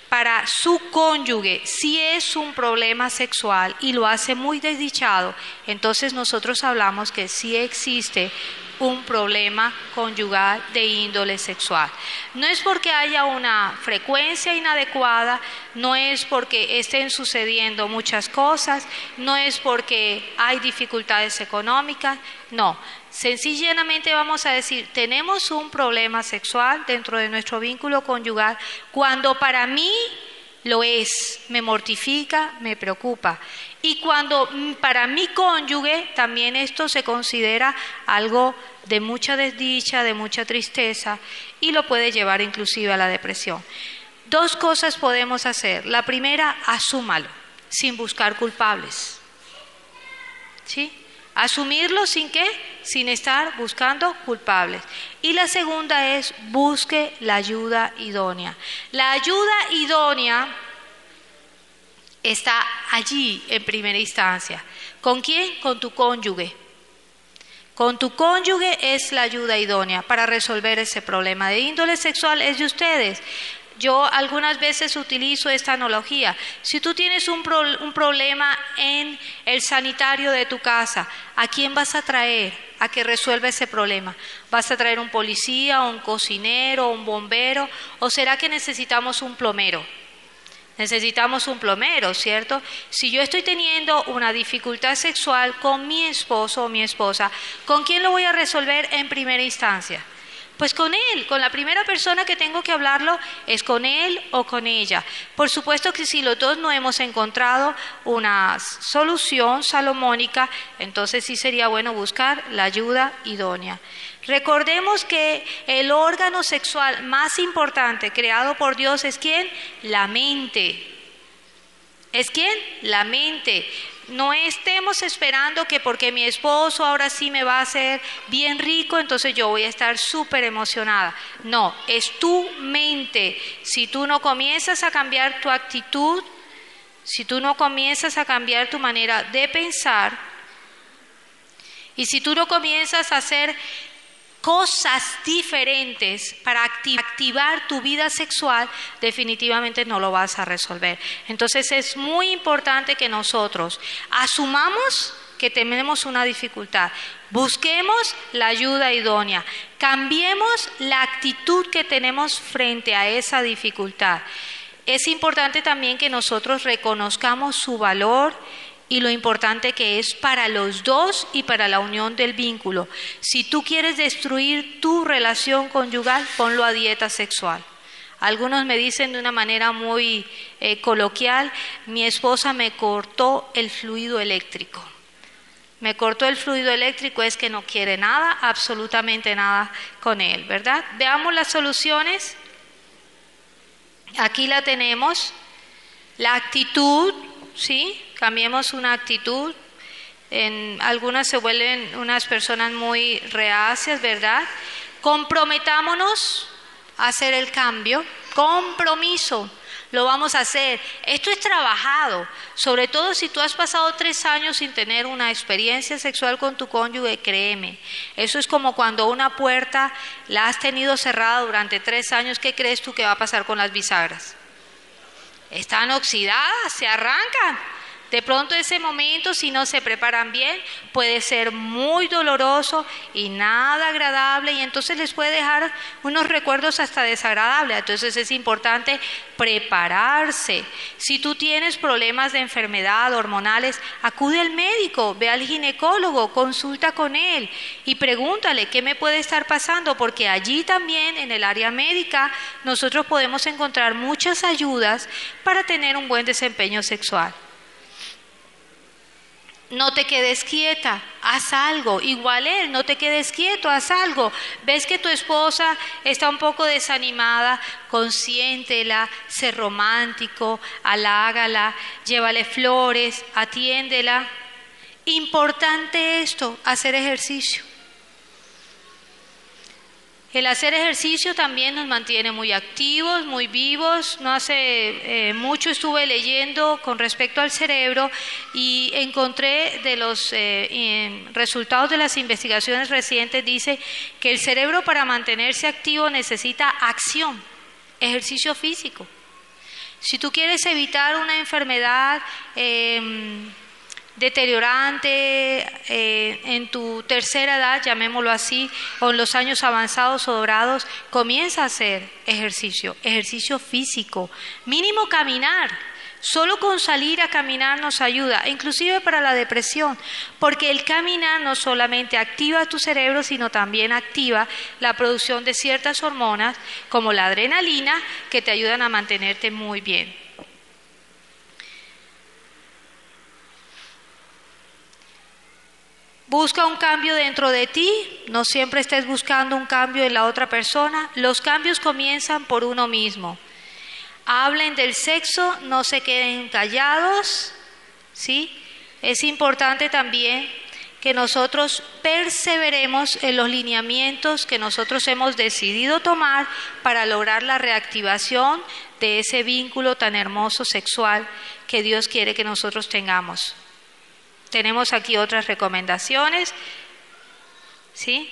S1: para su cónyuge sí es un problema sexual y lo hace muy desdichado, entonces nosotros hablamos que sí existe un problema conyugal de índole sexual. No es porque haya una frecuencia inadecuada, no es porque estén sucediendo muchas cosas, no es porque hay dificultades económicas, no. Sencillamente vamos a decir, tenemos un problema sexual dentro de nuestro vínculo conyugal cuando para mí lo es, me mortifica, me preocupa. Y cuando para mi cónyuge también esto se considera algo de mucha desdicha, de mucha tristeza y lo puede llevar inclusive a la depresión. Dos cosas podemos hacer. La primera, asúmalo, sin buscar culpables. ¿Sí? Asumirlo sin qué, sin estar buscando culpables. Y la segunda es busque la ayuda idónea. La ayuda idónea está allí en primera instancia. ¿Con quién? Con tu cónyuge. Con tu cónyuge es la ayuda idónea para resolver ese problema. De índole sexual es de ustedes. Yo algunas veces utilizo esta analogía. Si tú tienes un problema en el sanitario de tu casa, ¿a quién vas a traer a que resuelva ese problema? ¿Vas a traer un policía, un cocinero, un bombero? ¿O será que necesitamos un plomero? Necesitamos un plomero, ¿cierto? Si yo estoy teniendo una dificultad sexual con mi esposo o mi esposa, ¿con quién lo voy a resolver en primera instancia? Pues con él, con la primera persona que tengo que hablarlo es con él o con ella. Por supuesto que si los dos no hemos encontrado una solución salomónica, entonces sí sería bueno buscar la ayuda idónea. Recordemos que el órgano sexual más importante creado por Dios es ¿quién? La mente. ¿Es quién? La mente. No estemos esperando que porque mi esposo ahora sí me va a hacer bien rico, entonces yo voy a estar súper emocionada. No, es tu mente. Si tú no comienzas a cambiar tu actitud, si tú no comienzas a cambiar tu manera de pensar, y si tú no comienzas a hacer cosas diferentes para activar tu vida sexual, definitivamente no lo vas a resolver. Entonces es muy importante que nosotros asumamos que tenemos una dificultad, busquemos la ayuda idónea, cambiemos la actitud que tenemos frente a esa dificultad. Es importante también que nosotros reconozcamos su valor y lo importante que es para los dos y para la unión del vínculo. Si tú quieres destruir tu relación conyugal, ponlo a dieta sexual. Algunos me dicen de una manera muy coloquial, mi esposa me cortó el fluido eléctrico. Me cortó el fluido eléctrico es que no quiere nada, absolutamente nada con él, ¿verdad? Veamos las soluciones. Aquí la tenemos. La actitud, ¿sí? Cambiemos una actitud. Algunas se vuelven unas personas muy reacias, ¿verdad? Comprometámonos a hacer el cambio. Compromiso. Lo vamos a hacer. Esto es trabajado, sobre todo si tú has pasado 3 años sin tener una experiencia sexual con tu cónyuge, créeme. Eso es como cuando una puerta la has tenido cerrada durante 3 años, ¿qué crees tú que va a pasar con las bisagras? Están oxidadas, se arrancan. De pronto ese momento, si no se preparan bien, puede ser muy doloroso y nada agradable, y entonces les puede dejar unos recuerdos hasta desagradables. Entonces es importante prepararse. Si tú tienes problemas de enfermedad, hormonales, acude al médico, ve al ginecólogo, consulta con él y pregúntale qué me puede estar pasando, porque allí también en el área médica nosotros podemos encontrar muchas ayudas para tener un buen desempeño sexual. No te quedes quieta, haz algo. Igual él, no te quedes quieto, haz algo. Ves que tu esposa está un poco desanimada, consiéntela, sé romántico, halágala, llévale flores, atiéndela. Importante esto, hacer ejercicio. El hacer ejercicio también nos mantiene muy activos, muy vivos. No hace mucho estuve leyendo con respecto al cerebro y encontré de los resultados de las investigaciones recientes, dice que el cerebro para mantenerse activo necesita acción, ejercicio físico. Si tú quieres evitar una enfermedad deteriorante en tu tercera edad, llamémoslo así, o en los años avanzados o dorados, comienza a hacer ejercicio físico, mínimo caminar. Solo con salir a caminar nos ayuda, inclusive para la depresión, porque el caminar no solamente activa tu cerebro, sino también activa la producción de ciertas hormonas, como la adrenalina, que te ayudan a mantenerte muy bien. Busca un cambio dentro de ti, no siempre estés buscando un cambio en la otra persona. Los cambios comienzan por uno mismo. Hablen del sexo, no se queden callados, ¿sí? Es importante también que nosotros perseveremos en los lineamientos que nosotros hemos decidido tomar para lograr la reactivación de ese vínculo tan hermoso sexual que Dios quiere que nosotros tengamos. Tenemos aquí otras recomendaciones, ¿sí?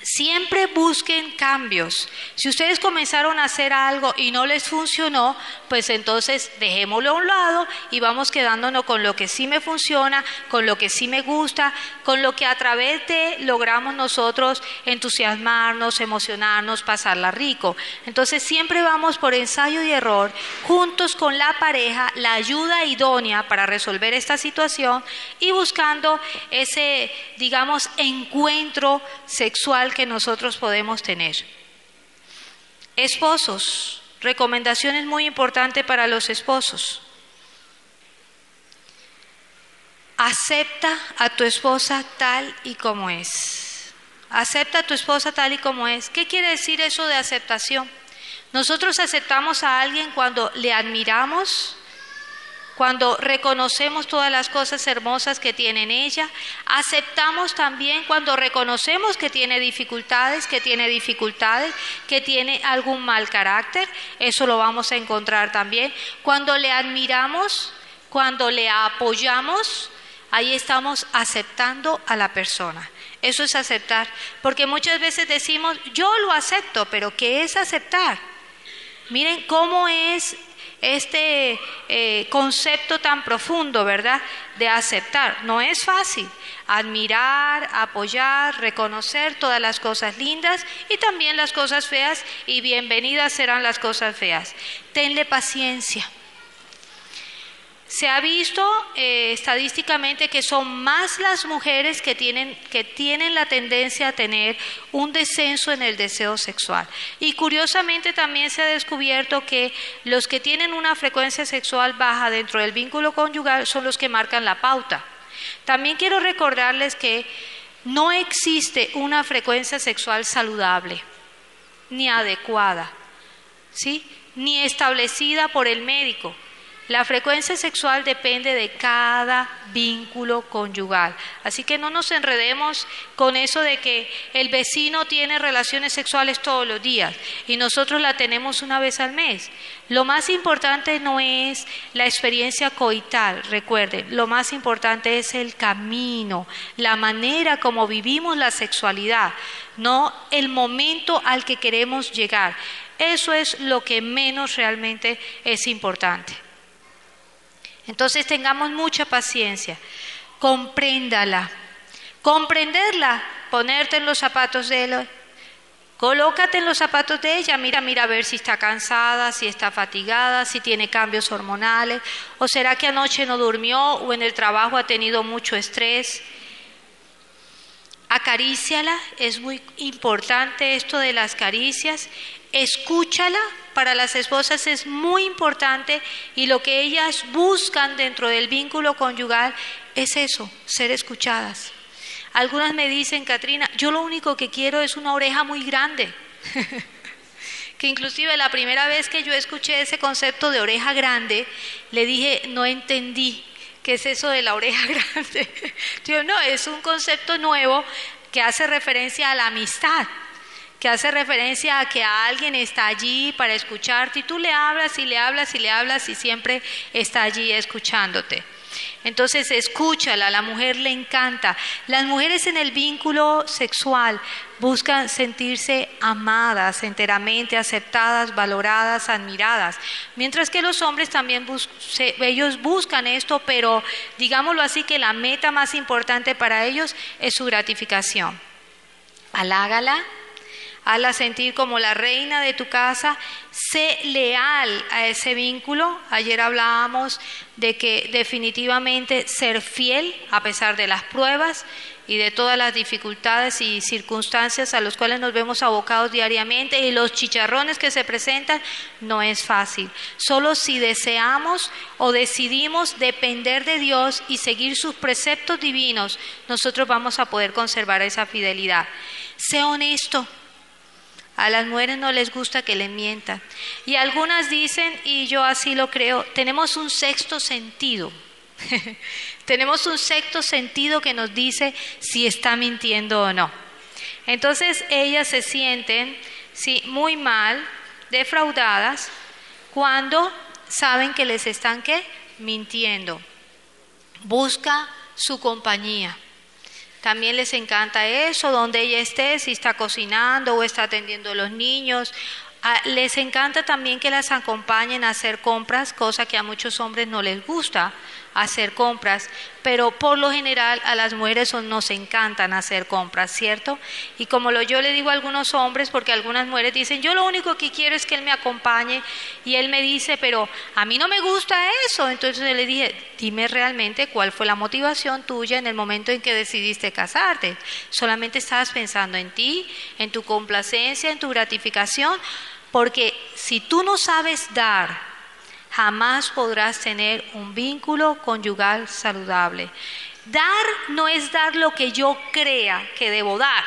S1: Siempre busquen cambios. Si ustedes comenzaron a hacer algo y no les funcionó, pues entonces dejémoslo a un lado y vamos quedándonos con lo que sí me funciona, con lo que sí me gusta, con lo que a través de logramos nosotros entusiasmarnos, emocionarnos, pasarla rico. Entonces siempre vamos por ensayo y error, juntos con la pareja, la ayuda idónea para resolver esta situación y buscando ese, digamos, encuentro sexual que nosotros podemos tener. Esposos, recomendaciones muy importantes para los esposos. Acepta a tu esposa tal y como es. Acepta a tu esposa tal y como es. ¿Qué quiere decir eso de aceptación? Nosotros aceptamos a alguien cuando le admiramos, cuando reconocemos todas las cosas hermosas que tiene en ella. Aceptamos también cuando reconocemos que tiene dificultades, que tiene algún mal carácter. Eso lo vamos a encontrar también. Cuando le admiramos, cuando le apoyamos, ahí estamos aceptando a la persona. Eso es aceptar, porque muchas veces decimos, yo lo acepto, pero ¿qué es aceptar? Miren cómo es este concepto tan profundo, ¿verdad?, de aceptar. No es fácil. Admirar, apoyar, reconocer todas las cosas lindas y también las cosas feas, y bienvenidas serán las cosas feas. Tenle paciencia. Se ha visto estadísticamente que son más las mujeres que tienen la tendencia a tener un descenso en el deseo sexual. Y curiosamente también se ha descubierto que los que tienen una frecuencia sexual baja dentro del vínculo conyugal son los que marcan la pauta. También quiero recordarles que no existe una frecuencia sexual saludable, ni adecuada, ¿sí? Ni establecida por el médico. La frecuencia sexual depende de cada vínculo conyugal. Así que no nos enredemos con eso de que el vecino tiene relaciones sexuales todos los días y nosotros la tenemos una vez al mes. Lo más importante no es la experiencia coital, recuerden, lo más importante es el camino, la manera como vivimos la sexualidad, no el momento al que queremos llegar. Eso es lo que menos realmente es importante. Entonces tengamos mucha paciencia, compréndala, comprenderla, ponerte en los zapatos de él, colócate en los zapatos de ella, mira a ver si está cansada, si está fatigada, si tiene cambios hormonales, o será que anoche no durmió o en el trabajo ha tenido mucho estrés. Acaríciala, es muy importante esto de las caricias, escúchala. Para las esposas es muy importante y lo que ellas buscan dentro del vínculo conyugal es eso, ser escuchadas. Algunas me dicen, Katrina, yo lo único que quiero es una oreja muy grande. Que inclusive la primera vez que yo escuché ese concepto de oreja grande, le dije, no entendí qué es eso de la oreja grande. Yo, no, es un concepto nuevo que hace referencia a la amistad, que hace referencia a que alguien está allí para escucharte y tú le hablas y le hablas y le hablas y siempre está allí escuchándote. Entonces escúchala, a la mujer le encanta. Las mujeres en el vínculo sexual buscan sentirse amadas, enteramente aceptadas, valoradas, admiradas, mientras que los hombres también ellos buscan esto, pero digámoslo así que la meta más importante para ellos es su gratificación. Halágala, hazla sentir como la reina de tu casa, sé leal a ese vínculo. Ayer hablábamos de que definitivamente ser fiel a pesar de las pruebas y de todas las dificultades y circunstancias a las cuales nos vemos abocados diariamente y los chicharrones que se presentan, no es fácil. Solo si deseamos o decidimos depender de Dios y seguir sus preceptos divinos, nosotros vamos a poder conservar esa fidelidad. Sé honesto. A las mujeres no les gusta que les mientan. Y algunas dicen, y yo así lo creo, tenemos un sexto sentido. Tenemos un sexto sentido que nos dice si está mintiendo o no. Entonces ellas se sienten muy mal, defraudadas, cuando saben que les están mintiendo. Busca su compañía. También les encanta eso, donde ella esté, si está cocinando o está atendiendo a los niños. Les encanta también que las acompañen a hacer compras, cosa que a muchos hombres no les gusta hacer compras, pero por lo general a las mujeres nos encantan hacer compras, ¿cierto? Y como yo le digo a algunos hombres, porque algunas mujeres dicen, yo lo único que quiero es que él me acompañe, y él me dice, pero a mí no me gusta eso. Entonces yo le dije, dime realmente cuál fue la motivación tuya en el momento en que decidiste casarte. ¿Solamente estabas pensando en ti, en tu complacencia, en tu gratificación? Porque si tú no sabes dar, jamás podrás tener un vínculo conyugal saludable. Dar no es dar lo que yo crea que debo dar.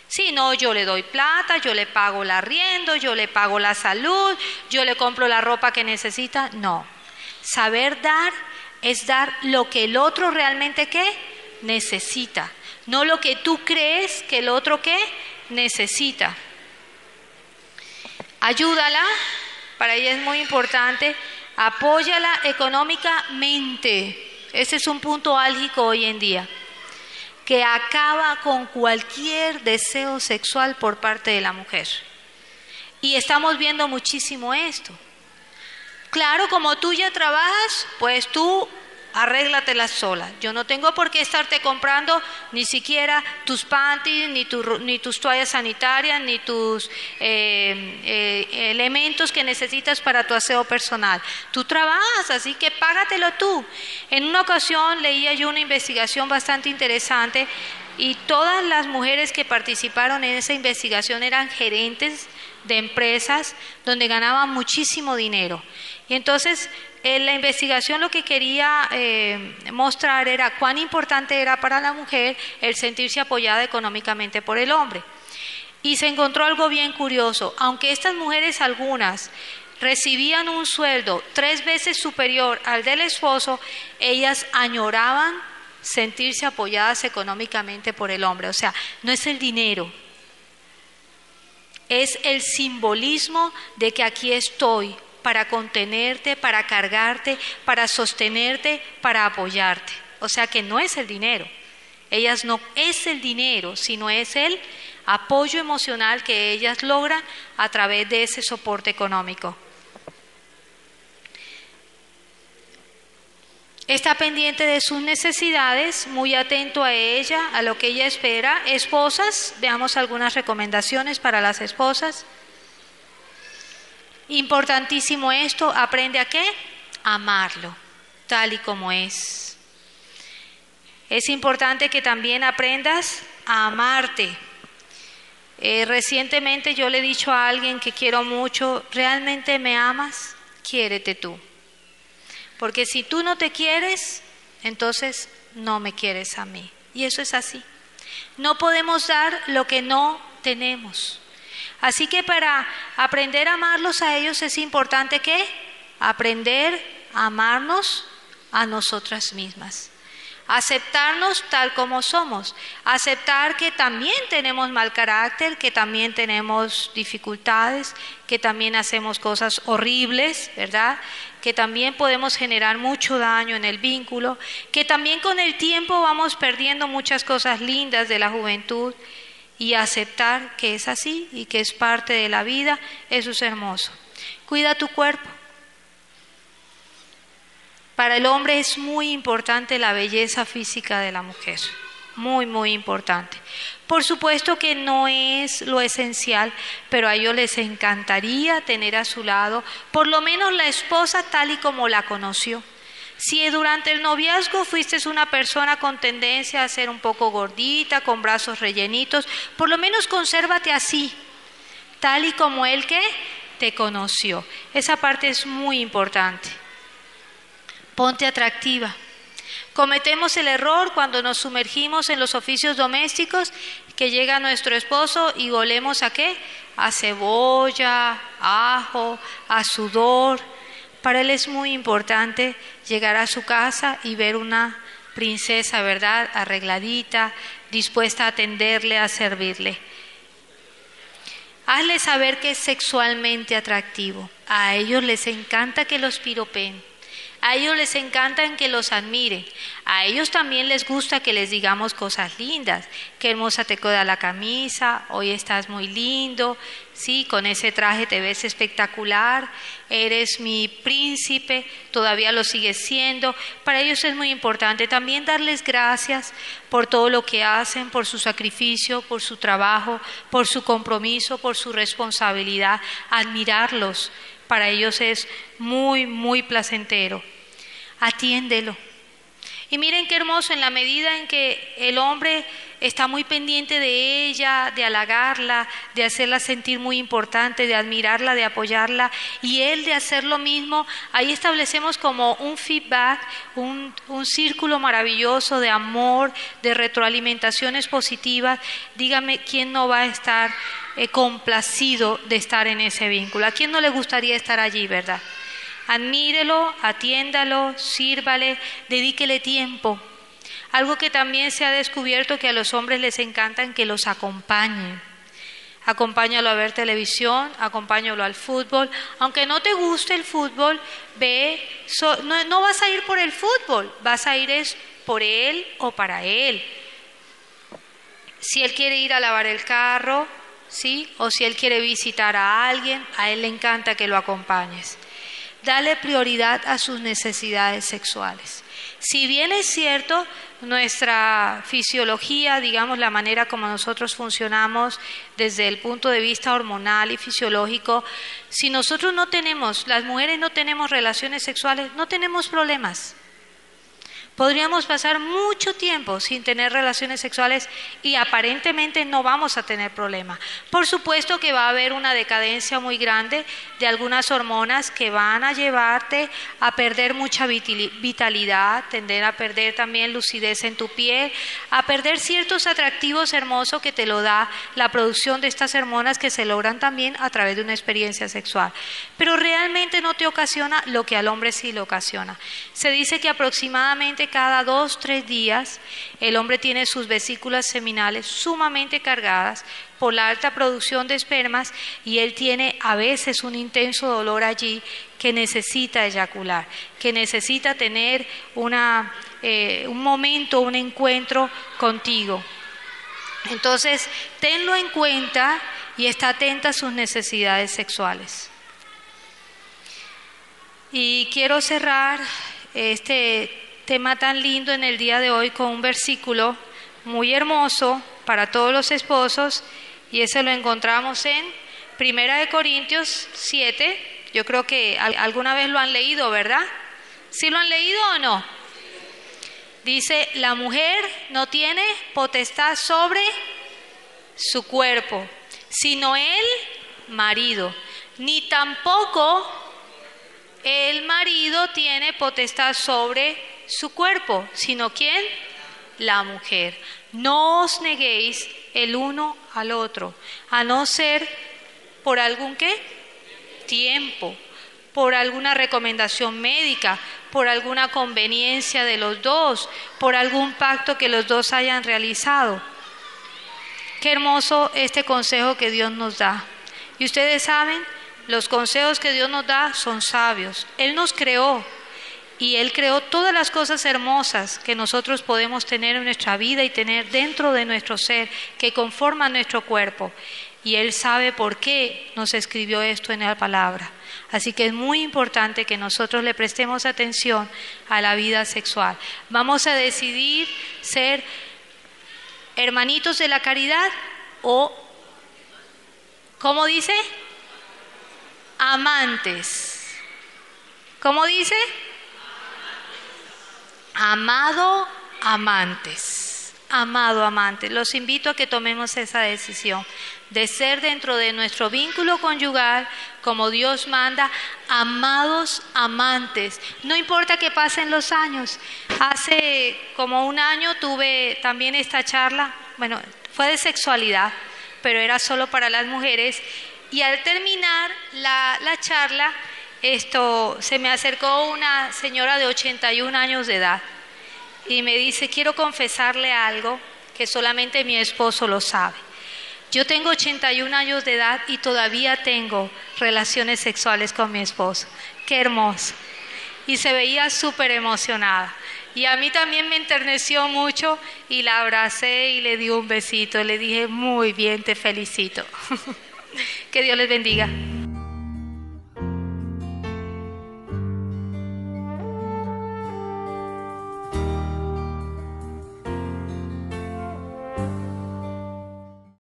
S1: Si no, yo le doy plata, yo le pago el arriendo, yo le pago la salud, yo le compro la ropa que necesita. No. Saber dar es dar lo que el otro realmente necesita, no lo que tú crees que el otro necesita. Ayúdala. Para ella es muy importante, apóyala económicamente. Ese es un punto álgico hoy en día, que acaba con cualquier deseo sexual por parte de la mujer. Y estamos viendo muchísimo esto. Claro, como tú ya trabajas, pues tú arréglatelas sola. Yo no tengo por qué estarte comprando ni siquiera tus panties, ni tus toallas sanitarias, ni tus elementos que necesitas para tu aseo personal. Tú trabajas, así que págatelo tú. En una ocasión leía yo una investigación bastante interesante y todas las mujeres que participaron en esa investigación eran gerentes de empresas donde ganaban muchísimo dinero. Y entonces la investigación lo que quería mostrar era cuán importante era para la mujer el sentirse apoyada económicamente por el hombre. Y se encontró algo bien curioso. Aunque estas mujeres algunas recibían un sueldo 3 veces superior al del esposo, ellas añoraban sentirse apoyadas económicamente por el hombre. O sea, no es el dinero, es el simbolismo de que aquí estoy para contenerte, para cargarte, para sostenerte, para apoyarte. O sea que no es el dinero. Ellas no es el dinero, sino es el apoyo emocional que ellas logran a través de ese soporte económico. Está pendiente de sus necesidades, muy atento a ella, a lo que ella espera. Esposas, veamos algunas recomendaciones para las esposas. Importantísimo esto, aprende a ¿qué? Amarlo, tal y como es. Es importante que también aprendas a amarte. Recientemente yo le he dicho a alguien que quiero mucho, ¿realmente me amas? Quiérete tú. Porque si tú no te quieres, entonces no me quieres a mí. Y eso es así. No podemos dar lo que no tenemos. Así que para aprender a amarlos a ellos es importante ¿qué? Aprender a amarnos a nosotras mismas. Aceptarnos tal como somos, aceptar que también tenemos mal carácter, que también tenemos dificultades, que también hacemos cosas horribles, ¿verdad? Que también podemos generar mucho daño en el vínculo, que también con el tiempo vamos perdiendo muchas cosas lindas de la juventud, y aceptar que es así y que es parte de la vida, eso es hermoso. Cuida tu cuerpo. Para el hombre es muy importante la belleza física de la mujer, muy, muy importante. Por supuesto que no es lo esencial, pero a ellos les encantaría tener a su lado por lo menos la esposa tal y como la conoció. Si durante el noviazgo fuiste una persona con tendencia a ser un poco gordita, con brazos rellenitos, por lo menos consérvate así, tal y como él que te conoció. Esa parte es muy importante. Ponte atractiva. Cometemos el error cuando nos sumergimos en los oficios domésticos, que llega nuestro esposo y olemos ¿a qué? A cebolla, ajo, a sudor. Para él es muy importante llegar a su casa y ver una princesa, ¿verdad? Arregladita, dispuesta a atenderle, a servirle. Hazle saber que es sexualmente atractivo. A ellos les encanta que los piropeen. A ellos les encanta que los admiren. A ellos también les gusta que les digamos cosas lindas. Qué hermosa te queda la camisa, hoy estás muy lindo, sí, con ese traje te ves espectacular, eres mi príncipe, todavía lo sigues siendo. Para ellos es muy importante también darles gracias por todo lo que hacen, por su sacrificio, por su trabajo, por su compromiso, por su responsabilidad, admirarlos. Para ellos es muy, muy placentero. Atiéndelo. Y miren qué hermoso, en la medida en que el hombre está muy pendiente de ella, de halagarla, de hacerla sentir muy importante, de admirarla, de apoyarla, y él de hacer lo mismo, ahí establecemos como un feedback, un círculo maravilloso de amor, de retroalimentaciones positivas. Dígame, ¿quién no va a estar complacido de estar en ese vínculo? ¿A quién no le gustaría estar allí, verdad? Admírelo, atiéndalo, sírvale, dedíquele tiempo. Algo que también se ha descubierto que a los hombres les encantan que los acompañen. Acompáñalo a ver televisión, acompáñalo al fútbol. Aunque no te guste el fútbol, ve, no vas a ir por el fútbol, vas a ir es por él o para él. Si él quiere ir a lavar el carro, ¿sí? O si él quiere visitar a alguien, a él le encanta que lo acompañes. Dale prioridad a sus necesidades sexuales. Si bien es cierto, nuestra fisiología, digamos, la manera como nosotros funcionamos desde el punto de vista hormonal y fisiológico, si nosotros no tenemos, las mujeres no tenemos relaciones sexuales, no tenemos problemas. Podríamos pasar mucho tiempo sin tener relaciones sexuales y aparentemente no vamos a tener problema. Por supuesto que va a haber una decadencia muy grande de algunas hormonas que van a llevarte a perder mucha vitalidad, tender a perder también lucidez en tu piel, a perder ciertos atractivos hermosos que te lo da la producción de estas hormonas que se logran también a través de una experiencia sexual. Pero realmente no te ocasiona lo que al hombre sí le ocasiona. Se dice que aproximadamente cada 2-3 días el hombre tiene sus vesículas seminales sumamente cargadas por la alta producción de espermas y él tiene a veces un intenso dolor allí que necesita eyacular, que necesita tener un momento, un encuentro contigo. Entonces, tenlo en cuenta y está atenta a sus necesidades sexuales. Y quiero cerrar este tema tan lindo en el día de hoy con un versículo muy hermoso para todos los esposos, y ese lo encontramos en 1 Corintios 7. Yo creo que alguna vez lo han leído, ¿verdad? ¿Sí lo han leído o no? Dice, la mujer no tiene potestad sobre su cuerpo, sino el marido, ni tampoco el marido tiene potestad sobre su cuerpo, sino ¿quién? La mujer. No os neguéis el uno al otro, a no ser por algún ¿qué? Tiempo, por alguna recomendación médica, por alguna conveniencia de los dos, por algún pacto que los dos hayan realizado. Qué hermoso este consejo que Dios nos da. Y ustedes saben, los consejos que Dios nos da son sabios. Él nos creó y Él creó todas las cosas hermosas que nosotros podemos tener en nuestra vida y tener dentro de nuestro ser, que conforman nuestro cuerpo. Y Él sabe por qué nos escribió esto en la palabra. Así que es muy importante que nosotros le prestemos atención a la vida sexual. Vamos a decidir ser hermanitos de la caridad o, ¿cómo dice? Amantes. ¿Cómo dice? Amado amantes. Amado amante. Los invito a que tomemos esa decisión de ser dentro de nuestro vínculo conyugal, como Dios manda, amados amantes. No importa que pasen los años. Hace como un año tuve también esta charla, bueno, fue de sexualidad, pero era solo para las mujeres. Y al terminar la charla, se me acercó una señora de 81 años de edad y me dice, quiero confesarle algo que solamente mi esposo lo sabe. Yo tengo 81 años de edad y todavía tengo relaciones sexuales con mi esposo. Qué hermoso. Y se veía súper emocionada. Y a mí también me enterneció mucho y la abracé y le di un besito. Le dije, muy bien, te felicito. Que Dios les bendiga.